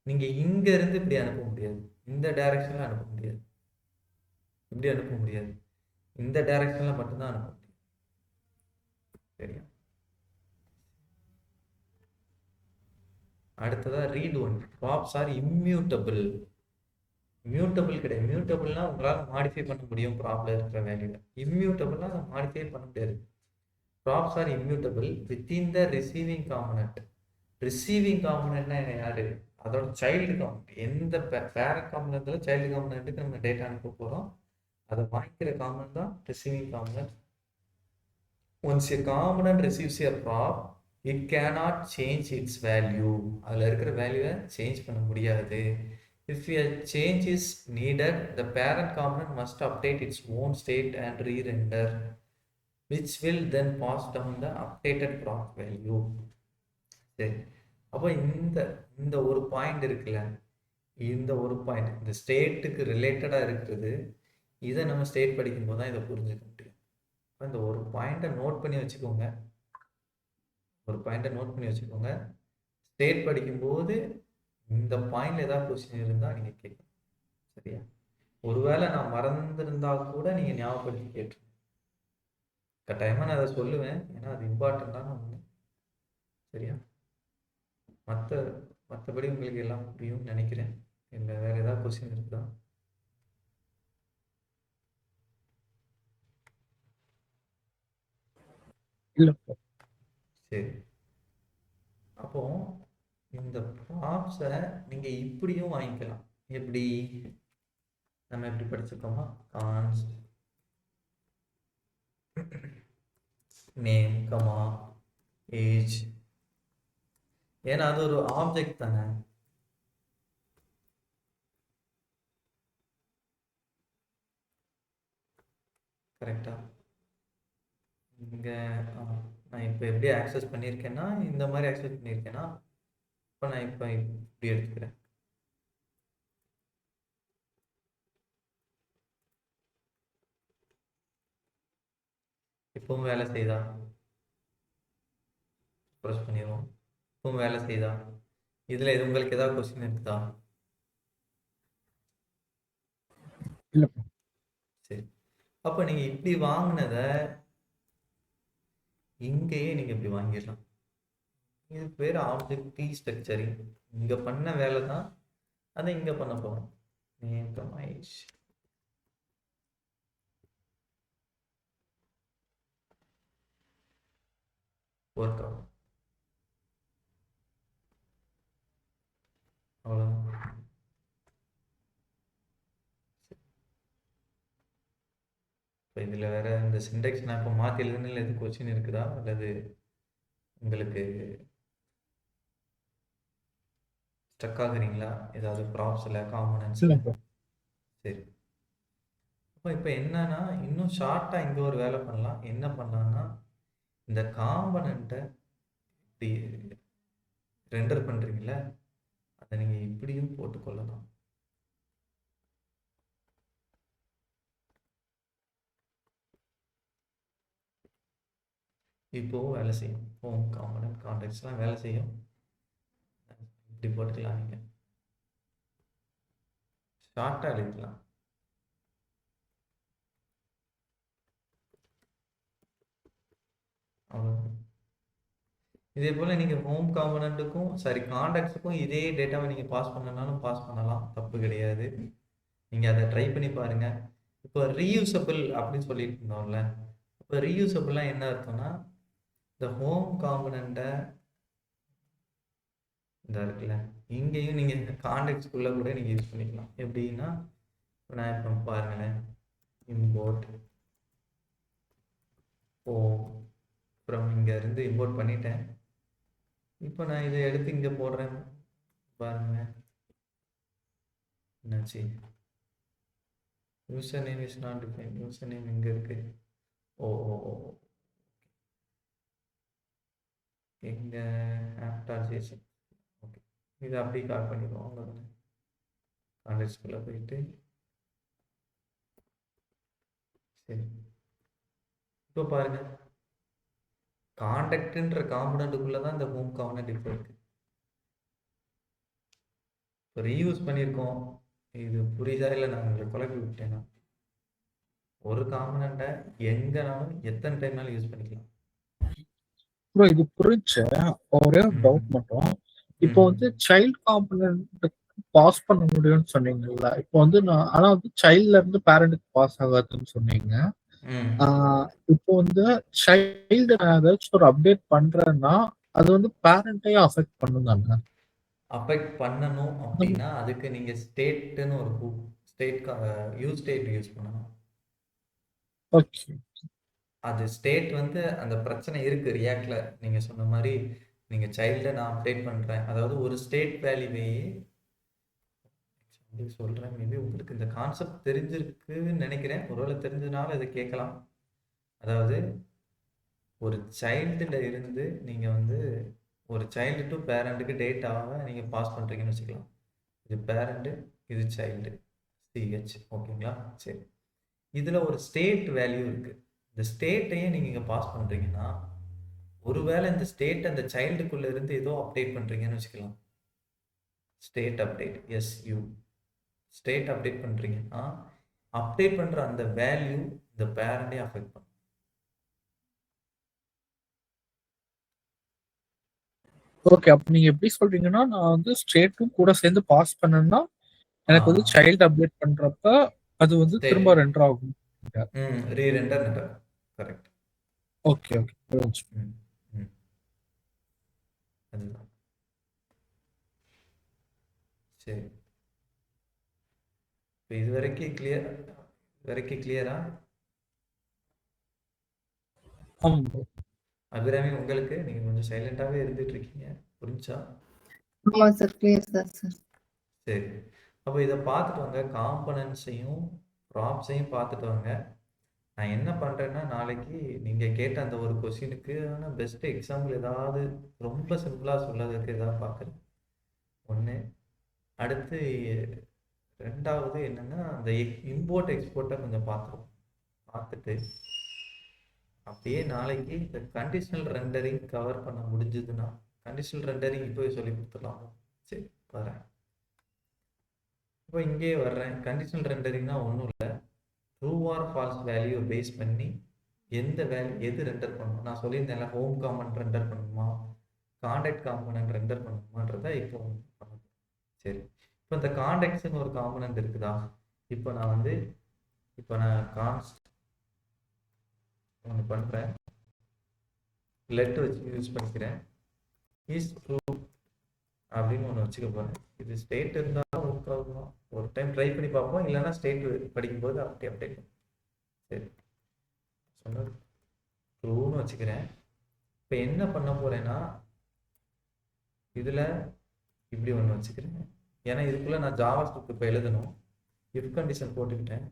நீங்கள் இங்கேருந்து இப்படி அனுப்ப முடியாது, இந்த டைரக்ஷனில் அனுப்ப முடியாது, இப்படி அனுப்ப முடியாது, இந்த டைரக்ஷனில் மட்டும்தான் அனுப்ப முடியும். சரியா? அடுத்ததா read one. Props are immutable. Mutable கிடையாது. மியூட்டபிள்னா உங்களால் மாடிஃபை பண்ண முடியும் ப்ராப்ல இருக்கிற வேல்யூவை. இம்மியூட்டபிள்னா அதை மாடிஃபை பண்ண முடியாது. Props are immutable within the receiving component. Receiving காம்பனண்ட்னா யாரு, அதோட சைல்டு காம்பனண்ட். எந்த பேரண்ட் காம்பனண்ட்ல சைல்டு காம்பனண்ட்டுக்கு நம்ம டேட்டா அனுப்ப போகிறோம், அதை வாங்கிக்கிற காம்பனண்ட் தான் receiving component. Once a component receives a prop, it cannot change its value. அதில் இருக்கிற வேல்யூவை சேஞ்ச் பண்ண முடியாது. If a change is needed, the parent component must update its own state and re-render. which will then pass down the updated prop value. சரி, அப்போ இந்த இந்த ஒரு பாயிண்ட் இருக்குல்ல, இந்த ஒரு பாயிண்ட் இந்த ஸ்டேட்டுக்கு ரிலேட்டடாக இருக்கிறது, இதை நம்ம ஸ்டேட் படிக்கும்போது தான் இதை புரிஞ்சுக்க முடியும். இந்த ஒரு பாயிண்ட்டை நோட் பண்ணி வச்சுக்கோங்க, ஸ்டேட் படிக்கும்போது இந்த பாயிண்ட்ல ஏதாவது கொஸ்டின் இருந்தால் நீங்கள் கேட்கணும். சரியா? ஒருவேளை நான் மறந்துருந்தா கூட நீங்கள் ஞாபகப்படுத்தி கேட்டுருங்க. கட்டாயமாக நான் அதை சொல்லுவேன், ஏன்னா அது இம்பார்ட்டண்ட்டான ஒன்று. சரியா? மற்றபடி உங்களுக்கு எல்லாம் புரியும்னு நினைக்கிறேன். இல்லை வேற ஏதாவது கொஸ்டின் இருக்குதா? இல்ல சரி, அப்போ இந்த ப்ராப்ஸை நீங்கள் இப்படியும் வாங்கிக்கலாம். எப்படி நம்ம எப்படி படிச்சிருக்கோமா, கான்ஸ் நேம் கமா ஏஜ், ஏன்னா அது ஒரு ஆப்ஜெக்ட் தானே. கரெக்டா? இங்கே நான் இப்போ எப்படி ஆக்சஸ் பண்ணியிருக்கேன்னா, இந்த மாதிரி ஆக்சஸ் பண்ணியிருக்கேன்னா, இப்போ நான் இப்போ இப்படி எடுத்துக்கிறேன். இப்பவும் வேலை செய்தா? ப்ரெஸ் பண்ணிடுவோம். இப்பவும் வேலை செய்தா? இதில் இது உங்களுக்கு ஏதாவது கொஸ்டின் இருக்குதா? இல்ல சரி, அப்போ நீங்கள் இப்படி வாங்கினதை இங்கேயே நீங்கள் இப்படி வாங்கிடலாம். இது பேர் ஆப்ஜெக்ட் டி ஸ்ட்ரக்சரிங். இங்கே பண்ண வேலை தான் அதை இங்கே பண்ண போகிறோம். Name comma age. ஒர்க் ஆகும். அவ்வளோதான். இப்போ இதில் வேற இந்த சிண்டெக்ஸ் நான் இப்போ மாற்றி எழுதுனில் எது கொஸ்டின் இருக்குதா, அல்லது உங்களுக்கு ஸ்டக் ஆகுறீங்களா ஏதாவது ப்ராப்ஸில் காம்பனன்ஸில்? சரி, அப்போ இப்போ என்னன்னா இன்னும் ஷார்ட்டாக இங்கே ஒரு வேலை பண்ணலாம். என்ன பண்ணலான்னா, இந்த காம்பனண்ட்டை இப்படி ரெண்டர் பண்ணுறீங்கள, அதை நீங்கள் இப்படியும் போட்டுக்கொள்ளலாம். இப்போவும் வேலை செய்யும். ஹோம் காம்பனன்ட் கான்டெக்ட்ஸ்லாம் வேலை செய்யும். இப்படி போட்டுக்கலாம். நீங்கள் ஷார்ட்டாக எழுதிக்கலாம். அவ்வளோதான். இதே போல் நீங்கள் ஹோம் காம்பனண்ட்டுக்கும் கான்டாக்ட்ஸுக்கும் இதே டேட்டாவை நீங்கள் பாஸ் பண்ணனாலும் பாஸ் பண்ணலாம், தப்பு கிடையாது. நீங்கள் அதை ட்ரை பண்ணி பாருங்கள். இப்போ ரீயூசபிள் அப்படின்னு சொல்லிட்டு இருந்தோம்ல, இப்போ ரீயூசபிள்லாம் என்ன அர்த்தம்னா, இந்த ஹோம் காம்பனண்ட்டை இந்த இருக்குல்ல, இங்கேயும் நீங்கள் கான்டாக்ட்ஸ்குள்ளே கூட நீங்கள் யூஸ் பண்ணிக்கலாம். எப்படின்னா, இப்போ நான் இப்போ பாருங்களேன், இம்போர்ட் ஹோம் அப்புறம் இங்கேருந்து இம்போர்ட் பண்ணிட்டேன். இப்போ நான் இதை எடுத்து இங்கே போடுறேன் பாருங்க, என்னாச்சு? User name is not define. User name எங்கே இருக்கு? ஓ ஓ ஓ எங்கே ஆப்டாஜேசி. ஓகே, இதை அப்படியே கால் பண்ணிடுவோம். அவ்வளோதானே. கான்டெக்ட்ஸ்குள்ளே போயிட்டு சரி, இப்போ பாருங்க, கான்டாக்ட்ன்ற காம்பனண்ட்டுக்குள்ளே தான் இந்த ஹோம் காம்பனண்ட் இப்போ இருக்கு. இப்போ ரீயூஸ் பண்ணியிருக்கோம். இது புரியுதா இல்லை நான் உங்களுக்கு குழப்பி விட்டேன்னா? ஒரு காம்பனண்ட்டை எங்கனாலும் எத்தனை டைம்னாலும் யூஸ் பண்ணிக்கலாம். ப்ரோ இது புரிஞ்ச ஒரே ஒரு டவுட் மட்டும். இப்போ வந்து சைல்ட் காம்பனண்ட் பாஸ் பண்ண முடியும்னு சொன்னீங்கல்ல, இப்போ வந்து ஆனா வந்து சைல்ட்ல இருந்து பேரண்ட்டுக்கு பாஸ் ஆகாதுன்னு சொன்னீங்க. இப்போ வந்து சைல்டு ஏதாச்சும் ஒரு அப்டேட் பண்றேன்னா அது வந்து பேரண்ட்டையும் அஃபெக்ட் பண்ணுதாங்க? அஃபெக்ட் பண்ணணும் அப்படின்னா அதுக்கு நீங்க ஸ்டேட்னு ஒரு ஸ்டேட் யூஸ் பண்ணணும். ஓகே, அது ஸ்டேட் வந்து அந்த பிரச்சனை இருக்கு ரியாக்ட்ல. நீங்க சொன்ன மாதிரி நீங்க சைல்டை நான் அப்டேட் பண்றேன், அதாவது ஒரு ஸ்டேட் வேல்யூவையே சொல்றேன். மேபி உங்களுக்கு இந்த கான்செப்ட் தெரிஞ்சிருக்குன்னு நினைக்கிறேன். ஒருவேளை தெரிஞ்சதுனால இதை கேட்கலாம். அதாவது ஒரு சைல்டுல இருந்து நீங்க வந்து ஒரு சைல்டு டு பேரண்ட்டுக்கு டேட்டாவை நீங்க பாஸ் பண்றீங்கன்னு வச்சுக்கலாம். இது பேரண்ட், இது சைல்டு, சிஹெச். ஓகேங்களா? சரி. இதுல ஒரு ஸ்டேட் வேல்யூ இருக்கு. இந்த ஸ்டேட்டையே நீங்க இங்க பாஸ் பண்றீங்கன்னா, ஒருவேளை இந்த ஸ்டேட் அந்த சைல்டுக்குள்ள இருந்து ஏதோ அப்டேட் பண்றீங்கன்னு வச்சுக்கலாம். ஸ்டேட் அப்டேட், எஸ்யூ. ஸ்டேட் அப்டேட் பண்றீங்கன்னா, அப்டேட் பண்ற அந்த வேல்யூ இந்த பேரண்டே அஃபெக்ட் பண்ணும். ஓகே. அப்ப நீங்க எப்படி சொல்றீங்கன்னா, நான் வந்து ஸ்டேட்டும் கூட சேர்ந்து பாஸ் பண்ணேன்னா, எனக்கு வந்து சைல்டு அப்டேட் பண்றப்ப அது வந்து State. திரும்ப ரெண்டர் ஆகும். ரீரெண்டர் நடக்கும். கரெக்ட். Okay, okay. புரிஞ்சுச்சு. அதுதான். சரி. இப்போ இது வரைக்கும் கிளியரா? ஆமா bro. அபிராமி, உங்களுக்கு நீங்க கொஞ்சம் சைலண்டாவே இருந்துட்டு இருக்கீங்க. புரிஞ்சா? ஆமா சார், கிளியர் சார். சரி. அப்போ இதை பார்த்துட்டு வாங்க. காம்பனன்ட்ஸையும் ப்ராப்ஸையும் பார்த்துட்டு வாங்க. நான் என்ன பண்றேன்னா, நாளைக்கு நீங்க கேட்ட அந்த ஒரு கொஸ்டினுக்கு பெஸ்ட் எக்ஸாம்பிள் ஏதாவது ரொம்ப சிம்பிளா சொல்லறதுக்கு ஏதாவது பார்க்குறேன். ஒன்று. அடுத்து ரெண்டாவது என்னன்னா, அந்த இம்போர்ட் எக்ஸ்போர்ட்டை கொஞ்சம் பார்த்துட்டு அப்படியே நாளைக்கு இந்த கண்டிஷனல் ரெண்டரிங் கவர் பண்ண முடிஞ்சதுன்னா, கண்டிஷனல் ரெண்டரிங் இப்போவே சொல்லி கொடுத்துடலாம். சரி, வரேன். இப்போ இங்கே வர்றேன். கண்டிஷனல் ரெண்டரிங்னா ஒன்றும் இல்லை, true or false value base பண்ணி எந்த வேல்யூ எது ரெண்டர் பண்ணணும். நான் சொல்லியிருந்தேன்ல, ஹோம் காம்பனன்ட் ரெண்டர் பண்ணணுமா, கான்டாக்ட் காம்பனன்ட் ரெண்டர் பண்ணணுமான்றதை இப்போ பண்ணணும். சரி. இப்போ இந்த கான்டாக்ட்ஸ்னு ஒரு காம்பனன்ட் இருக்குதா? இப்போ நான் கான்ஸ்ட் ஒன்று பண்ணுறேன், லெட் வச்சு யூஸ் பண்ணிக்கிறேன். இஸ் ட்ரூ அப்படின்னு ஒன்று வச்சுக்க போகிறேன். இது ஸ்டேட் இருந்தாலும் ஒர்க் ஆகுமா, ஒரு டைம் ட்ரை பண்ணி பார்ப்போம். இல்லைன்னா ஸ்டேட் படிக்கும்போது அப்படியே அப்டேட் பண்ணும். சரி, சொன்னது ட்ரூன்னு வச்சுக்கிறேன். இப்போ என்ன பண்ண போகிறேன்னா, இதில் இப்படி ஒன்று வச்சுக்கிறேன். ஏன்னா இதுக்குள்ளே நான் ஜாவா ஸ்கிரிப்ட் இப்போ எழுதணும். இஃப் கண்டிஷன் போட்டுக்கிட்டேன்.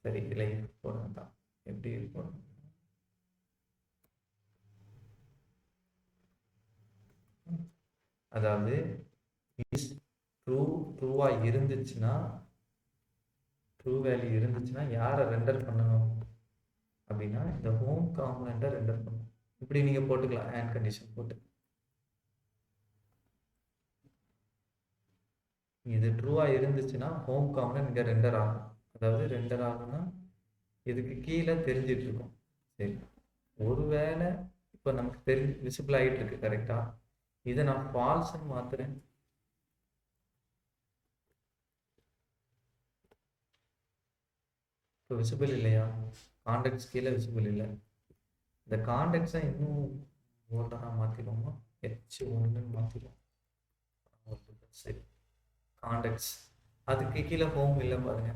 சரி, இதில் இஃப் போட வேண்டாம். எப்படி போடணும்? அதாவது இஸ் ட்ரூவா இருந்துச்சுன்னா, ட்ரூ வேல்யூ இருந்துச்சுன்னா யாரை ரெண்டர் பண்ணணும் அப்படின்னா, இந்த ஹோம் காம்பனண்ட்டை ரெண்டர் பண்ணணும். இப்படி நீங்க போட்டுக்கலாம், அண்ட் கண்டிஷன் போட்டு. இது ட்ரூவா இருந்துச்சுன்னா ஹோம் காம்பனண்ட் இங்க ரெண்டர் ஆகும். அதாவது ரெண்டர் ஆகும்னா இதுக்கு கீழே தெரிஞ்சிட்டு இருக்கும். சரி, ஒருவேளை இப்போ நமக்கு விசிபிள் ஆகிட்டு இருக்கு. கரெக்டா? இதை நான் ஃபால்ஸ்ன்னு மாத்துறேன். இப்போ விசிபிள் இல்லையா? கான்டெக்ட்ஸ் கீழே விசிபிள் இல்லை. இந்த கான்டெக்ட்ஸை இன்னும் ஓல்டராக மாற்றிடுவோமா? H1 மாற்றிடுவோம். சரி, கான்டெக்ட்ஸ் அதுக்கு கீழே ஹோம் இல்லை பாருங்க.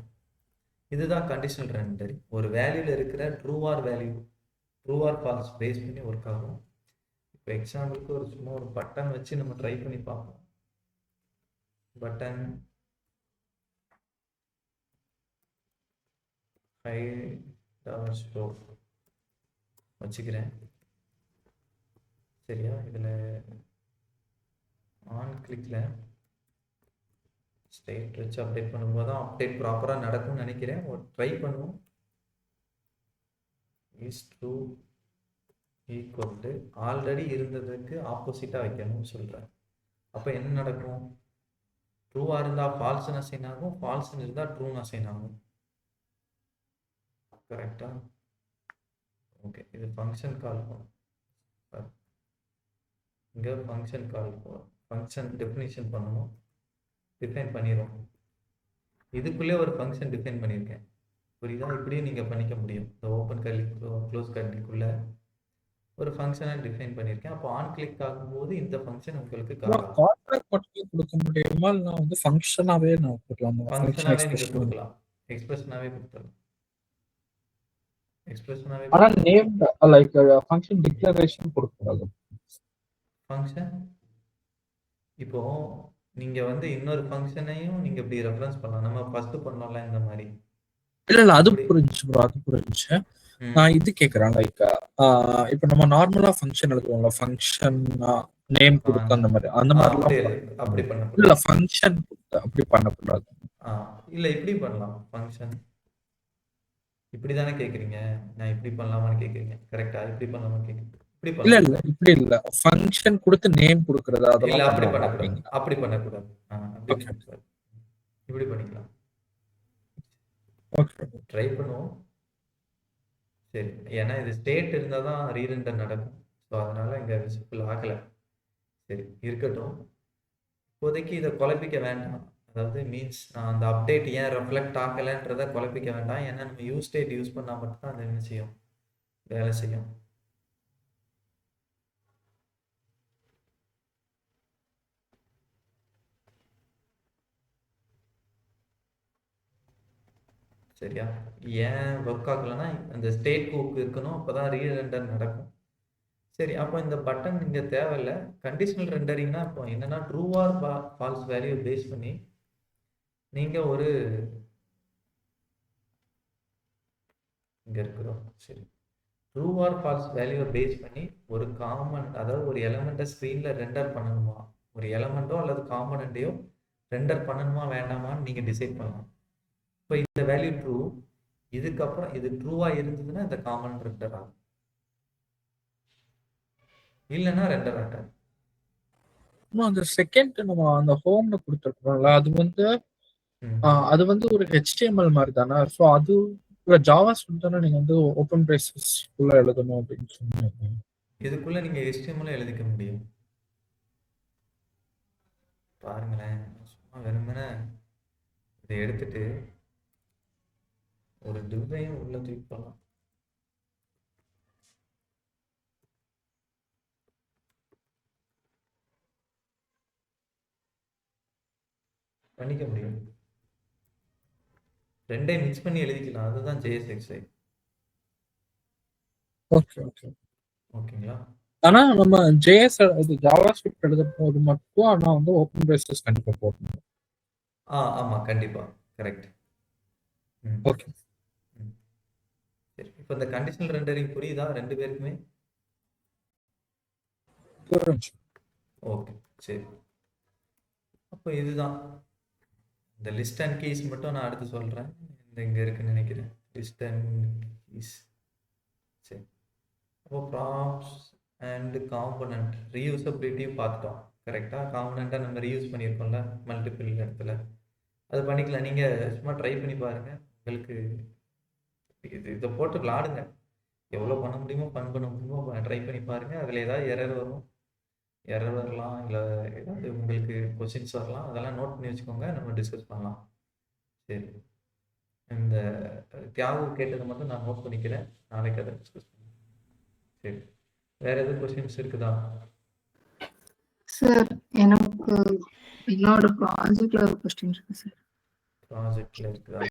இதுதான் கண்டிஷனல் ரெண்டரிங். ஒரு வேல்யூல இருக்கிற ட்ரூ ஆர் ஃபால்ஸ் பேஸ் பண்ணி ஒர்க் ஆகும். இப்போ எக்ஸாம்பிளுக்கு சும்மா ஒரு பட்டன் வச்சு நம்ம ட்ரை பண்ணி பார்ப்போம். பட்டன் $5 வச்சுக்கிறேன். சரியா? இதில் ஆன் கிளிக்ல ஸ்டேட் வச்சு அப்டேட் பண்ணும்போது தான் அப்டேட் ப்ராப்பராக நடக்கும்னு நினைக்கிறேன். ஒரு ட்ரை பண்ணுவோம். Is true equal to already இருந்ததுக்கு ஆப்போசிட்டாக வைக்கணும்னு சொல்கிறேன். அப்போ என்ன நடக்கும்? ட்ரூவாக இருந்தால் ஃபால்ஸ்னு அசைன் ஆகும், ஃபால்ஸ்னு இருந்தால் ட்ரூன்னு அசைன் ஆகும். கரெக்டா? ஓகே, இது ஃபங்க்ஷன் கால் பண்ணும். இங்கே ஃபங்க்ஷன் கால் ஃபங்க்ஷன் டெஃபினிஷன் பண்ணணும். டிஃபைன் பண்ணிடுவோம். இதுக்குள்ளே ஒரு ஃபங்க்ஷன் டிஃபைன் பண்ணியிருக்கேன். புரியுதா? இப்படியும் நீங்கள் பண்ணிக்க முடியும். இந்த ஓப்பன் கர்லி க்ளோஸ் கர்லிக்குள்ளே ஒரு ஃபங்க்ஷனை டிஃபைன் பண்ணியிருக்கேன். அப்போ ஆன் கிளிக் ஆகும்போது இந்த ஃபங்க்ஷன் உங்களுக்கு கொடுக்க முடியுமா? நான் வந்து ஃபங்க்ஷனாவே நான் கொடுக்கலாம். ஃபங்க்ஷனாவே நீங்க கொடுக்கலாம், எக்ஸ்பிரஷனாவே கொடுக்கலாம். எக்ஸ்பிரஷனாவே ஆனா நேம் லைக் ஃபங்க்ஷன் டிக்ளரேஷன் கொடுக்கக்கூடாது. ஃபங்க்ஷன் இப்போ நீங்க வந்து இன்னொரு ஃபங்க்ஷனையும் நீங்க இப்படி ரெஃபரன்ஸ் பண்ணலாம். நம்ம ஃபர்ஸ்ட் பண்ணோம்ல இந்த மாதிரி. இல்ல அது புரிஞ்சுச்சு ப்ரோ, அது புரிஞ்சுச்சு. ம். நான் இது கேட்குறேன் லைக் இப்போ நம்ம நார்மலா ஃபங்க்ஷன் எழுதுவோம்ல, ஃபங்க்ஷன் நேம் கொடுத்து அந்த மாதிரி அப்படி இல்ல பண்ணக்கூடாது. ஃபங்க்ஷன் அப்படி பண்ணக்கூடாது. இல்ல இப்படி பண்ணலாம். ஃபங்க்ஷன் இப்படி தானே கேட்குறீங்க. நான் இப்படி பண்ணலாமான்னு கேட்குறீங்க. கரெக்டா? இப்படி பண்ணலாமான்னு கேட்குறீங்க. இப்படி இல்ல பண்ணலாம். இல்ல இப்படி இல்ல. ஃபங்க்ஷன் கொடுத்து நேம் கொடுக்கறது இல்ல அதெல்லாம் அப்படி பண்ணுவாங்க பண்ணக்கூடாது. அப்படிங்களா? அப்படி பண்ணக்கூடாது. அப்படி ஓகே பண்ணக்கூடாது. இப்படி பண்ணிக்கலாம். ஓகே. ட்ரை பண்ணுவோம். சரி. ஏன்னா இது ஸ்டேட் இருந்தா தான் ரீரெண்டர் நடக்கும். ஸோ அதனால இங்க விசிபிள் ஆகல. சரி இருக்கட்டும். இப்போதைக்கு இதை குழப்பிக்க வேண்டாம். அதாவது மீன்ஸ் நான் அந்த அப்டேட் ஏன் ரெஃப்ளெக்ட் ஆகலைன்றதை குழப்பிக்க வேண்டாம். ஏன்னா நம்ம யூஸ் ஸ்டேட் யூஸ் பண்ணால் மட்டும்தான் அது என்ன செய்யும், வேலை செய்யும். சரியா? ஏன் ஒர்க் ஆகலைன்னா அந்த ஸ்டேட் ஹூக் இருக்கணும், அப்போதான் ரீரெண்டர் நடக்கும். சரி, அப்போ இந்த பட்டன் இங்கே தேவையில்லை. கண்டிஷனல் ரெண்டரிங்னா இப்போ என்னன்னா true or false value base பண்ணி நீங்கள் ஒரு இங்கே இருக்கிறோம். சரி, ட்ரூ ஆர் ஃபால்ஸ் வேல்யூவை பேஸ் பண்ணி ஒரு காமன், அதாவது ஒரு எலமெண்ட்டை ஸ்க்ரீனில் ரெண்டர் பண்ணணுமா, ஒரு எலமெண்ட்டோ அல்லது காம்பனண்ட்டையோ ரெண்டர் பண்ணணுமா வேண்டாமான்னு நீங்கள் டிசைட் பண்ணலாம். இப்போ இந்த வேல்யூ ட்ரூ, இதுக்கப்புறம் இது ட்ரூவாக இருந்ததுன்னா இந்த காமன் ரெண்டர் ஆகும், இல்லைன்னா ரெண்டர் ஆகாது. அந்த செகண்ட் நம்ம அந்த ஹோம்ல கொடுத்துருக்கோம்ல, அது வந்து அது வந்து ஒரு HTML மாதிரி தானே. ஸோ அது ஜாவா ஸ்கிரிப்ட் தானே நீங்க வந்து ஓப்பன் பிரேசஸ் உள்ள எழுதணும் அப்படின்னு சொன்னீங்க. இதுக்குள்ள நீங்க HTML எழுதிக்க முடியும். பாருங்களேன், சும்மா வெறுமனே இதை எடுத்துட்டு ஒரு டிவையும் உள்ள தூக்கி போடலாம். பண்ணிக்க முடியும். ரெண்டையும் மிக்ஸ் பண்ணி எழுதிக்கலாம். அதுதான் JSXI. ஓகே ஓகே ஓகேங்களா? ஆனா நம்ம JS இது ஜாவா ஸ்கிரிப்ட் எழுத போது மட்டும் ஆனா வந்து ஓப்பன் பிரேசஸ் கண்டிப்பா போடணும். ஆமா கண்டிப்பா கரெக்ட். ஓகே சரி, இப்போ இந்த கண்டிஷனல் ரெண்டரிங் புரியுதா ரெண்டு பேருக்குமே? ஓகே சரி. அப்போ இதுதான் இந்த லிஸ்ட் அண்ட் கீஸ் மட்டும் நான் அடுத்து சொல்றேன். இந்த இங்க இருக்குன்னு நினைக்கிறேன் லிஸ்ட் அண்ட் கீஸ். சரி, அப்போ ப்ராப்ஸ் அண்ட் காம்பனண்ட் ரீயூசபிலிட்டியும் பார்த்துட்டோம். கரெக்டாக காம்பனண்ட்டாக நம்ம ரீயூஸ் பண்ணியிருக்கோம்ல மல்டிபிள் இடத்துல, அது பண்ணிக்கலாம். நீங்கள் சும்மா ட்ரை பண்ணி பாருங்கள். உங்களுக்கு இதை போட்டு விளாடுங்க. எவ்வளோ பண்ண முடியுமோ பண்ண முடியுமோ ட்ரை பண்ணி பாருங்கள். அதில் ஏதாவது எரர் வரும், எரர் வரலாம், இல்லை ஏதாவது உங்களுக்கு கொஸ்டின்ஸ் வரலாம், அதெல்லாம் நோட் பண்ணி வச்சுக்கோங்க, நம்ம டிஸ்கஸ் பண்ணலாம். சரி, இந்த தியாகு கேட்டதை மட்டும் நான் நோட் பண்ணிக்கிறேன், நாளைக்கு அதை டிஸ்கஸ் பண்ணலாம். சரி, வேற எதுவும் கொஸ்டின்ஸ் இருக்குதா? சார் எனக்கு என்னோட ப்ராஜெக்ட்ல ஒரு கொஸ்டின் இருக்கு சார். ப்ராஜெக்ட்ல இருக்குதா?